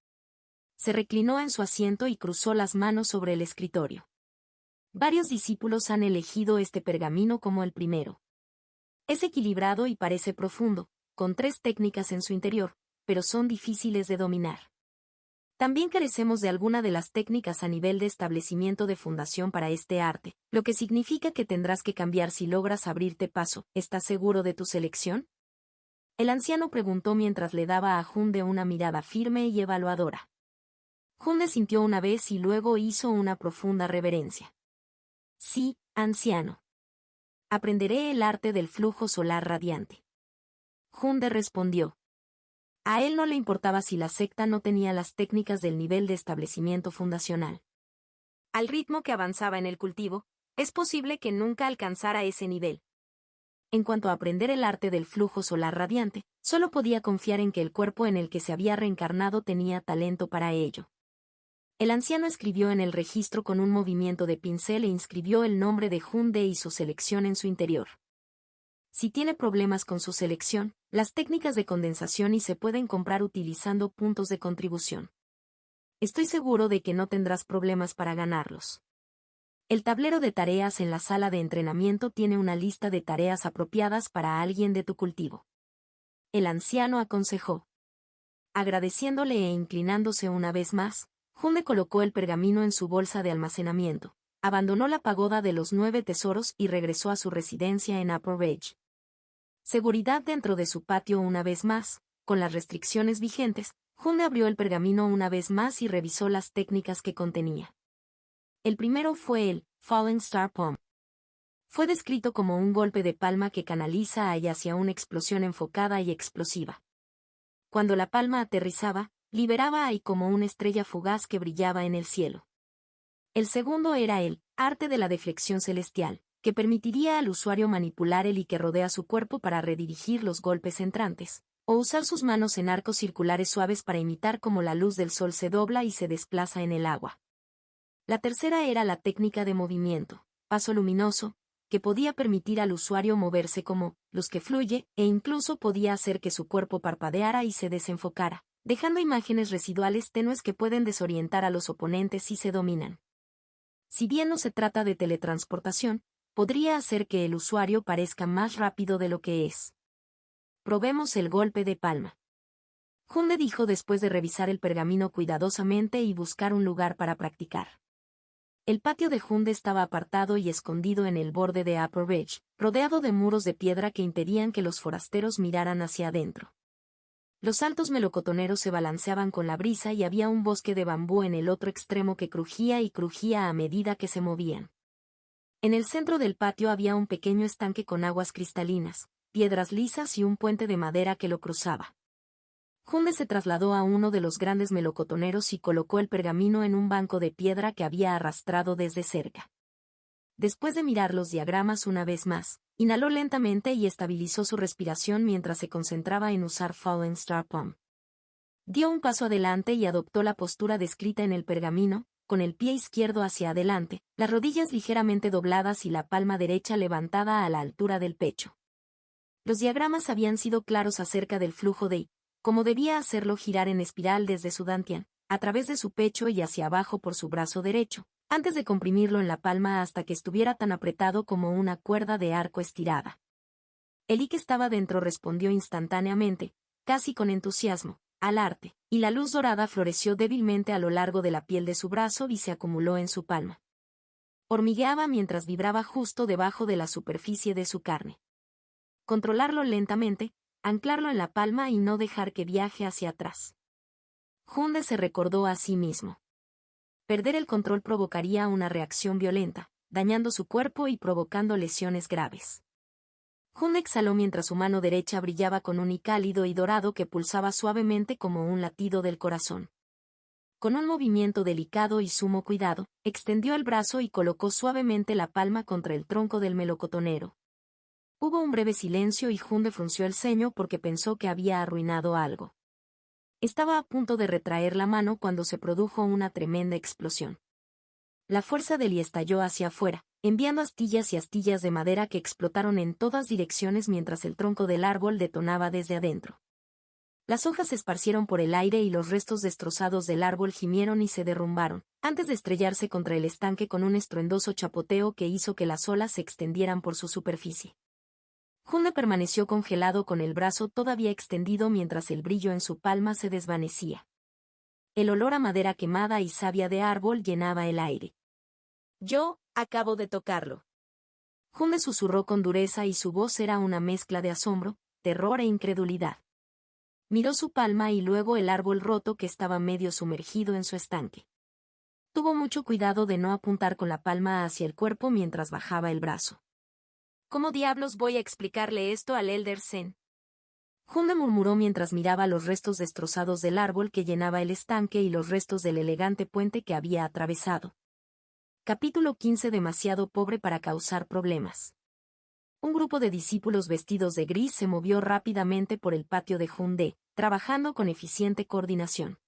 Se reclinó en su asiento y cruzó las manos sobre el escritorio. Varios discípulos han elegido este pergamino como el primero. Es equilibrado y parece profundo, con 3 técnicas en su interior, pero son difíciles de dominar. También carecemos de alguna de las técnicas a nivel de establecimiento de fundación para este arte, lo que significa que tendrás que cambiar si logras abrirte paso. ¿Estás seguro de tu selección? El anciano preguntó mientras le daba a Hunde una mirada firme y evaluadora. Hunde sintió una vez y luego hizo una profunda reverencia. Sí, anciano. Aprenderé el arte del flujo solar radiante. Hunde respondió. A él no le importaba si la secta no tenía las técnicas del nivel de establecimiento fundacional. Al ritmo que avanzaba en el cultivo, es posible que nunca alcanzara ese nivel. En cuanto a aprender el arte del flujo solar radiante, solo podía confiar en que el cuerpo en el que se había reencarnado tenía talento para ello. El anciano escribió en el registro con un movimiento de pincel e inscribió el nombre de Hunde y su selección en su interior. Si tiene problemas con su selección, las técnicas de condensación y se pueden comprar utilizando puntos de contribución. Estoy seguro de que no tendrás problemas para ganarlos. El tablero de tareas en la sala de entrenamiento tiene una lista de tareas apropiadas para alguien de tu cultivo. El anciano aconsejó. Agradeciéndole e inclinándose una vez más, Hunde colocó el pergamino en su bolsa de almacenamiento, abandonó la pagoda de los 9 tesoros y regresó a su residencia en Upper Ridge. Seguridad dentro de su patio una vez más, con las restricciones vigentes, Hunde abrió el pergamino una vez más y revisó las técnicas que contenía. El primero fue el Falling Star Palm. Fue descrito como un golpe de palma que canaliza hacia una explosión enfocada y explosiva. Cuando la palma aterrizaba, liberaba ahí como una estrella fugaz que brillaba en el cielo. El segundo era el arte de la deflexión celestial, que permitiría al usuario manipular el y que rodea su cuerpo para redirigir los golpes entrantes, o usar sus manos en arcos circulares suaves para imitar cómo la luz del sol se dobla y se desplaza en el agua. La tercera era la técnica de movimiento, paso luminoso, que podía permitir al usuario moverse como luz que fluye, e incluso podía hacer que su cuerpo parpadeara y se desenfocara, dejando imágenes residuales tenues que pueden desorientar a los oponentes si se dominan. Si bien no se trata de teletransportación, podría hacer que el usuario parezca más rápido de lo que es. Probemos el golpe de palma. Hunde dijo después de revisar el pergamino cuidadosamente y buscar un lugar para practicar. El patio de Hunde estaba apartado y escondido en el borde de Upper Ridge, rodeado de muros de piedra que impedían que los forasteros miraran hacia adentro. Los altos melocotoneros se balanceaban con la brisa y había un bosque de bambú en el otro extremo que crujía y crujía a medida que se movían. En el centro del patio había un pequeño estanque con aguas cristalinas, piedras lisas y un puente de madera que lo cruzaba. Hunde se trasladó a uno de los grandes melocotoneros y colocó el pergamino en un banco de piedra que había arrastrado desde cerca. Después de mirar los diagramas una vez más, inhaló lentamente y estabilizó su respiración mientras se concentraba en usar Falling Star Palm. Dio un paso adelante y adoptó la postura descrita en el pergamino, con el pie izquierdo hacia adelante, las rodillas ligeramente dobladas y la palma derecha levantada a la altura del pecho. Los diagramas habían sido claros acerca del flujo de cómo debía hacerlo girar en espiral desde su dantian, a través de su pecho y hacia abajo por su brazo derecho, antes de comprimirlo en la palma hasta que estuviera tan apretado como una cuerda de arco estirada. El que estaba dentro respondió instantáneamente, casi con entusiasmo, al arte, y la luz dorada floreció débilmente a lo largo de la piel de su brazo y se acumuló en su palma. Hormigueaba mientras vibraba justo debajo de la superficie de su carne. Controlarlo lentamente, anclarlo en la palma y no dejar que viaje hacia atrás. Hunde se recordó a sí mismo. Perder el control provocaría una reacción violenta, dañando su cuerpo y provocando lesiones graves. Hunde exhaló mientras su mano derecha brillaba con un cálido y dorado que pulsaba suavemente como un latido del corazón. Con un movimiento delicado y sumo cuidado, extendió el brazo y colocó suavemente la palma contra el tronco del melocotonero. Hubo un breve silencio y Hunde frunció el ceño porque pensó que había arruinado algo. Estaba a punto de retraer la mano cuando se produjo una tremenda explosión. La fuerza del y estalló hacia afuera, enviando astillas y astillas de madera que explotaron en todas direcciones mientras el tronco del árbol detonaba desde adentro. Las hojas se esparcieron por el aire y los restos destrozados del árbol gimieron y se derrumbaron, antes de estrellarse contra el estanque con un estruendoso chapoteo que hizo que las olas se extendieran por su superficie. Hunde permaneció congelado con el brazo todavía extendido mientras el brillo en su palma se desvanecía. El olor a madera quemada y savia de árbol llenaba el aire. Yo acabo de tocarlo. Hunde susurró con dureza y su voz era una mezcla de asombro, terror e incredulidad. Miró su palma y luego el árbol roto que estaba medio sumergido en su estanque. Tuvo mucho cuidado de no apuntar con la palma hacia el cuerpo mientras bajaba el brazo. ¿Cómo diablos voy a explicarle esto al Elder Zen? Hunde murmuró mientras miraba los restos destrozados del árbol que llenaba el estanque y los restos del elegante puente que había atravesado. Capítulo 15. Demasiado pobre para causar problemas. Un grupo de discípulos vestidos de gris se movió rápidamente por el patio de Hunde, trabajando con eficiente coordinación.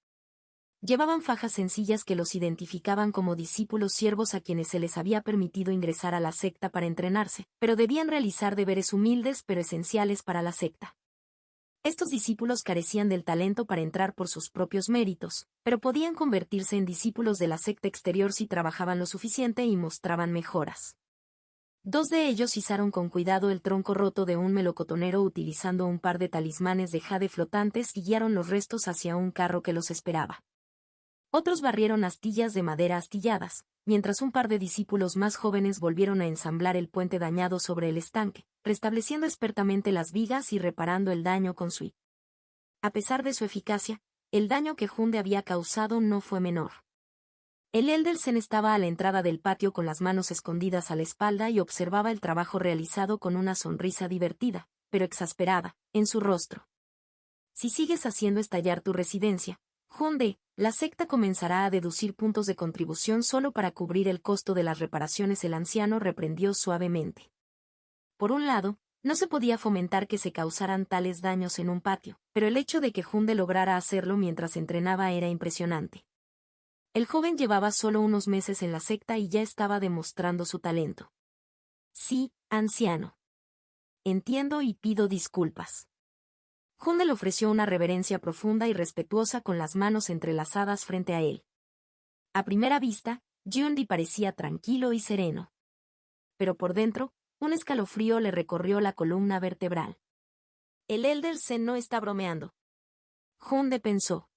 Llevaban fajas sencillas que los identificaban como discípulos siervos a quienes se les había permitido ingresar a la secta para entrenarse, pero debían realizar deberes humildes pero esenciales para la secta. Estos discípulos carecían del talento para entrar por sus propios méritos, pero podían convertirse en discípulos de la secta exterior si trabajaban lo suficiente y mostraban mejoras. Dos de ellos izaron con cuidado el tronco roto de un melocotonero utilizando un par de talismanes de jade flotantes y guiaron los restos hacia un carro que los esperaba. Otros barrieron astillas de madera astilladas, mientras un par de discípulos más jóvenes volvieron a ensamblar el puente dañado sobre el estanque, restableciendo expertamente las vigas y reparando el daño con Sui. A pesar de su eficacia, el daño que Hunde había causado no fue menor. El Eldersen estaba a la entrada del patio con las manos escondidas a la espalda y observaba el trabajo realizado con una sonrisa divertida, pero exasperada, en su rostro. Si sigues haciendo estallar tu residencia, Hunde, la secta comenzará a deducir puntos de contribución solo para cubrir el costo de las reparaciones. El anciano reprendió suavemente. Por un lado, no se podía fomentar que se causaran tales daños en un patio, pero el hecho de que Hunde lograra hacerlo mientras entrenaba era impresionante. El joven llevaba solo unos meses en la secta y ya estaba demostrando su talento. Sí, anciano. Entiendo y pido disculpas. Hunde le ofreció una reverencia profunda y respetuosa con las manos entrelazadas frente a él. A primera vista, Yundi parecía tranquilo y sereno. Pero por dentro, un escalofrío le recorrió la columna vertebral. El Eldersen no está bromeando. Hunde pensó.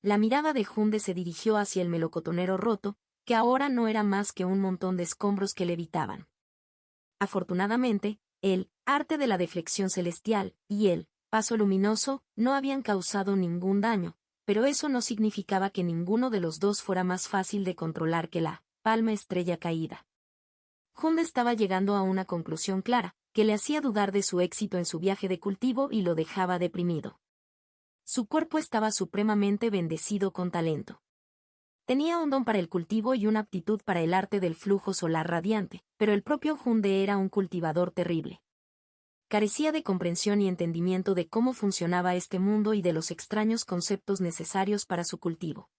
La mirada de Hunde se dirigió hacia el melocotonero roto, que ahora no era más que un montón de escombros que levitaban. Afortunadamente, el arte de la deflexión celestial y el paso luminoso no habían causado ningún daño, pero eso no significaba que ninguno de los dos fuera más fácil de controlar que la palma estrella caída. Hunde estaba llegando a una conclusión clara, que le hacía dudar de su éxito en su viaje de cultivo y lo dejaba deprimido. Su cuerpo estaba supremamente bendecido con talento. Tenía un don para el cultivo y una aptitud para el arte del flujo solar radiante, pero el propio Hunde era un cultivador terrible. Carecía de comprensión y entendimiento de cómo funcionaba este mundo y de los extraños conceptos necesarios para su cultivo.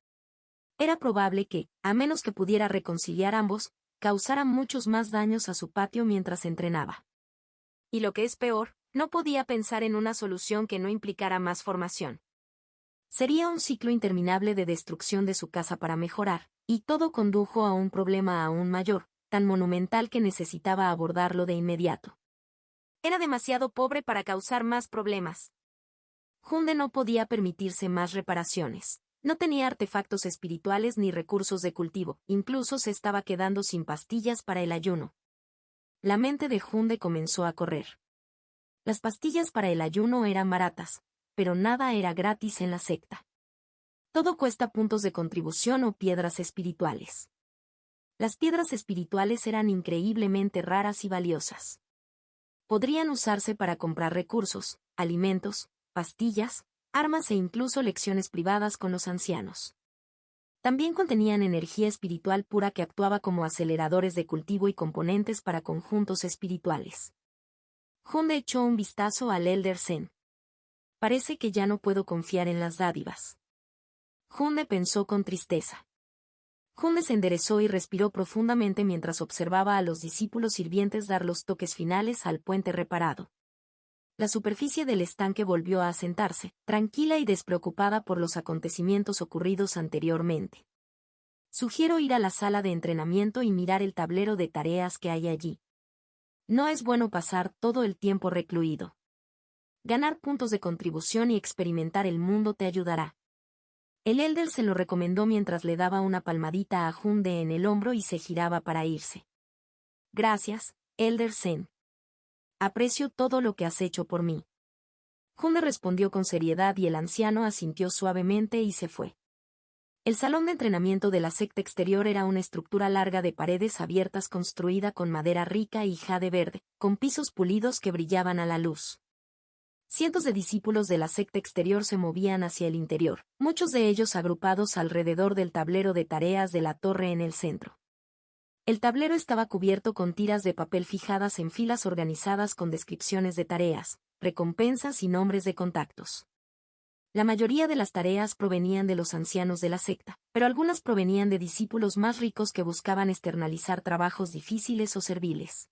Era probable que, a menos que pudiera reconciliar ambos, causara muchos más daños a su patio mientras entrenaba. Y lo que es peor, no podía pensar en una solución que no implicara más formación. Sería un ciclo interminable de destrucción de su casa para mejorar, y todo condujo a un problema aún mayor, tan monumental que necesitaba abordarlo de inmediato. Era demasiado pobre para causar más problemas. Hunde no podía permitirse más reparaciones. No tenía artefactos espirituales ni recursos de cultivo, incluso se estaba quedando sin pastillas para el ayuno. La mente de Hunde comenzó a correr. Las pastillas para el ayuno eran baratas, pero nada era gratis en la secta. Todo cuesta puntos de contribución o piedras espirituales. Las piedras espirituales eran increíblemente raras y valiosas. Podrían usarse para comprar recursos, alimentos, pastillas, armas e incluso lecciones privadas con los ancianos. También contenían energía espiritual pura que actuaba como aceleradores de cultivo y componentes para conjuntos espirituales. Hunde echó un vistazo al Eldersen. Parece que ya no puedo confiar en las dádivas. Hunde pensó con tristeza. Hunde se enderezó y respiró profundamente mientras observaba a los discípulos sirvientes dar los toques finales al puente reparado. La superficie del estanque volvió a asentarse, tranquila y despreocupada por los acontecimientos ocurridos anteriormente. Sugiero ir a la sala de entrenamiento y mirar el tablero de tareas que hay allí. No es bueno pasar todo el tiempo recluido. Ganar puntos de contribución y experimentar el mundo te ayudará. El Elder se lo recomendó mientras le daba una palmadita a Hunde en el hombro y se giraba para irse. Gracias, Eldersen. Aprecio todo lo que has hecho por mí. Hunde respondió con seriedad y el anciano asintió suavemente y se fue. El salón de entrenamiento de la secta exterior era una estructura larga de paredes abiertas construida con madera rica y jade verde, con pisos pulidos que brillaban a la luz. Cientos de discípulos de la secta exterior se movían hacia el interior, muchos de ellos agrupados alrededor del tablero de tareas de la torre en el centro. El tablero estaba cubierto con tiras de papel fijadas en filas organizadas con descripciones de tareas, recompensas y nombres de contactos. La mayoría de las tareas provenían de los ancianos de la secta, pero algunas provenían de discípulos más ricos que buscaban externalizar trabajos difíciles o serviles.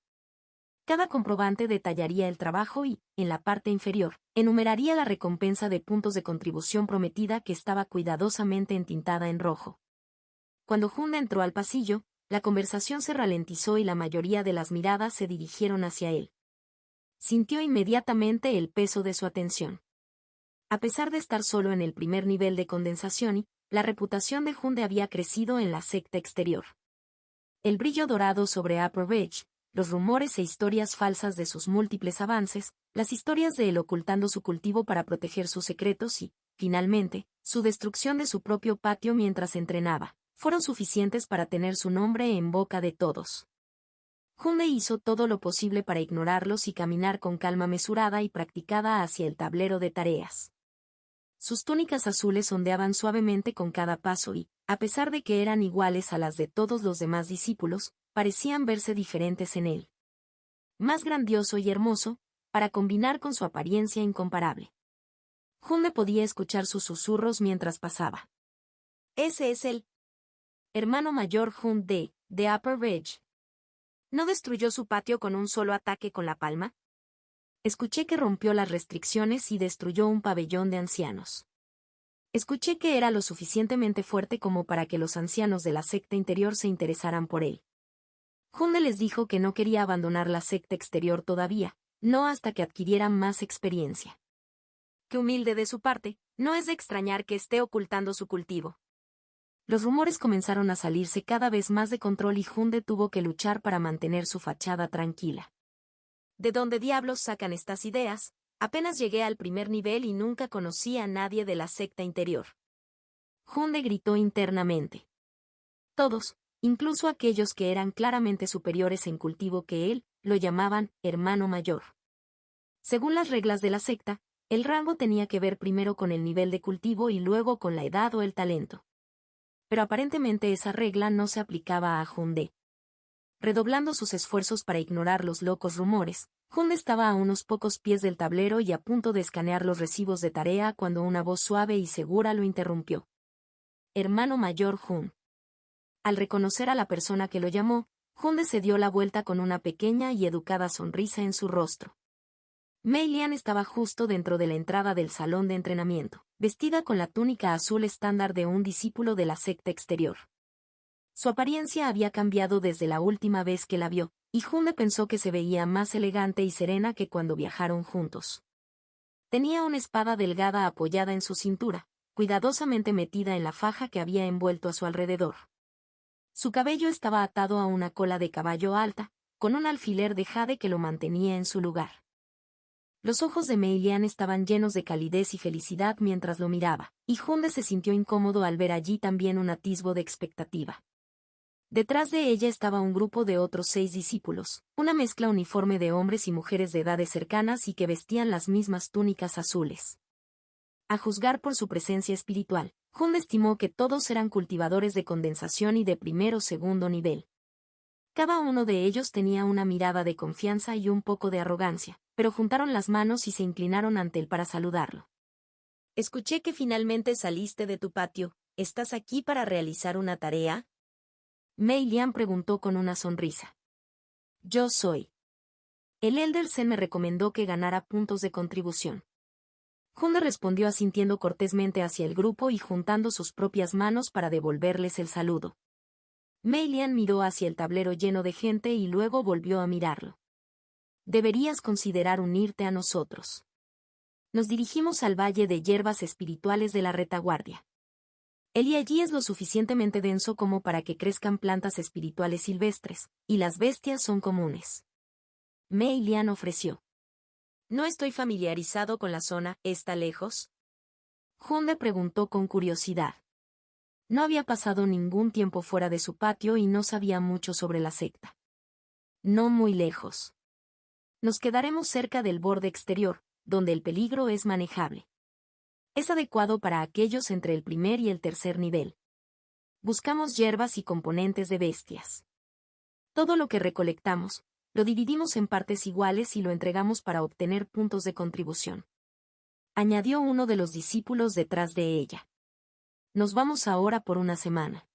Cada comprobante detallaría el trabajo y, en la parte inferior, enumeraría la recompensa de puntos de contribución prometida que estaba cuidadosamente entintada en rojo. Cuando Hunde entró al pasillo, la conversación se ralentizó y la mayoría de las miradas se dirigieron hacia él. Sintió inmediatamente el peso de su atención. A pesar de estar solo en el primer nivel de condensación, la reputación de Hunde había crecido en la secta exterior. El brillo dorado sobre Upper Ridge, los rumores e historias falsas de sus múltiples avances, las historias de él ocultando su cultivo para proteger sus secretos y, finalmente, su destrucción de su propio patio mientras entrenaba, fueron suficientes para tener su nombre en boca de todos. Hunde hizo todo lo posible para ignorarlos y caminar con calma mesurada y practicada hacia el tablero de tareas. Sus túnicas azules ondeaban suavemente con cada paso y, a pesar de que eran iguales a las de todos los demás discípulos, parecían verse diferentes en él. Más grandioso y hermoso, para combinar con su apariencia incomparable. Hunde podía escuchar sus susurros mientras pasaba. Ese es el hermano mayor Hunde, de Upper Ridge. ¿No destruyó su patio con un solo ataque con la palma? Escuché que rompió las restricciones y destruyó un pabellón de ancianos. Escuché que era lo suficientemente fuerte como para que los ancianos de la secta interior se interesaran por él. Hunde les dijo que no quería abandonar la secta exterior todavía, no hasta que adquirieran más experiencia. Qué humilde de su parte, no es de extrañar que esté ocultando su cultivo. Los rumores comenzaron a salirse cada vez más de control y Hunde tuvo que luchar para mantener su fachada tranquila. ¿De dónde diablos sacan estas ideas? Apenas llegué al primer nivel y nunca conocí a nadie de la secta interior. Hunde gritó internamente. Todos, incluso aquellos que eran claramente superiores en cultivo que él, lo llamaban hermano mayor. Según las reglas de la secta, el rango tenía que ver primero con el nivel de cultivo y luego con la edad o el talento. Pero aparentemente esa regla no se aplicaba a Hunde. Redoblando sus esfuerzos para ignorar los locos rumores, Hunde estaba a unos pocos pies del tablero y a punto de escanear los recibos de tarea cuando una voz suave y segura lo interrumpió. Hermano mayor Hunde. Al reconocer a la persona que lo llamó, Hunde se dio la vuelta con una pequeña y educada sonrisa en su rostro. Mei Lian estaba justo dentro de la entrada del salón de entrenamiento, vestida con la túnica azul estándar de un discípulo de la secta exterior. Su apariencia había cambiado desde la última vez que la vio, y Hunde pensó que se veía más elegante y serena que cuando viajaron juntos. Tenía una espada delgada apoyada en su cintura, cuidadosamente metida en la faja que había envuelto a su alrededor. Su cabello estaba atado a una cola de caballo alta, con un alfiler de jade que lo mantenía en su lugar. Los ojos de Mei Lian estaban llenos de calidez y felicidad mientras lo miraba, y Hunde se sintió incómodo al ver allí también un atisbo de expectativa. Detrás de ella estaba un grupo de otros 6 discípulos, una mezcla uniforme de hombres y mujeres de edades cercanas y que vestían las mismas túnicas azules. A juzgar por su presencia espiritual, Hunde estimó que todos eran cultivadores de condensación y de primer o segundo nivel. Cada uno de ellos tenía una mirada de confianza y un poco de arrogancia, pero juntaron las manos y se inclinaron ante él para saludarlo. Escuché que finalmente saliste de tu patio. ¿Estás aquí para realizar una tarea? Mei Lian preguntó con una sonrisa. Yo soy. El Elder Zen me recomendó que ganara puntos de contribución. Hunde respondió asintiendo cortésmente hacia el grupo y juntando sus propias manos para devolverles el saludo. Mei Lian miró hacia el tablero lleno de gente y luego volvió a mirarlo. Deberías considerar unirte a nosotros. Nos dirigimos al Valle de Hierbas Espirituales de la Retaguardia. El allí es lo suficientemente denso como para que crezcan plantas espirituales silvestres, y las bestias son comunes. Mei Lian ofreció. No estoy familiarizado con la zona, ¿está lejos? Hunde preguntó con curiosidad. No había pasado ningún tiempo fuera de su patio y no sabía mucho sobre la secta. No muy lejos. Nos quedaremos cerca del borde exterior, donde el peligro es manejable. Es adecuado para aquellos entre el primer y el tercer nivel. Buscamos hierbas y componentes de bestias. Todo lo que recolectamos, lo dividimos en partes iguales y lo entregamos para obtener puntos de contribución. añadió uno de los discípulos detrás de ella. Nos vamos ahora por una semana.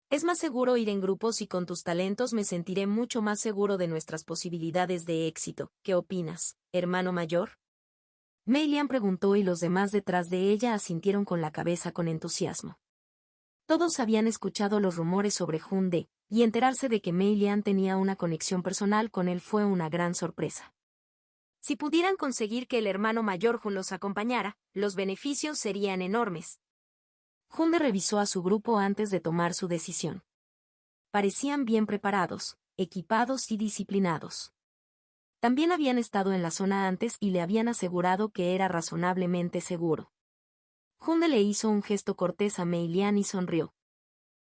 Es más seguro ir en grupos y con tus talentos me sentiré mucho más seguro de nuestras posibilidades de éxito. ¿Qué opinas, hermano mayor? Mei Lian preguntó y los demás detrás de ella asintieron con la cabeza con entusiasmo. Todos habían escuchado los rumores sobre Hunde, y enterarse de que Mei Lian tenía una conexión personal con él fue una gran sorpresa. Si pudieran conseguir que el hermano mayor Hun los acompañara, los beneficios serían enormes. Hunde revisó a su grupo antes de tomar su decisión. Parecían bien preparados, equipados y disciplinados. También habían estado en la zona antes y le habían asegurado que era razonablemente seguro. Hunde le hizo un gesto cortés a Mei Lian y sonrió.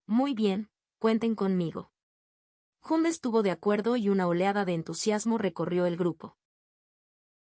Muy bien, cuenten conmigo. Hunde estuvo de acuerdo y una oleada de entusiasmo recorrió el grupo.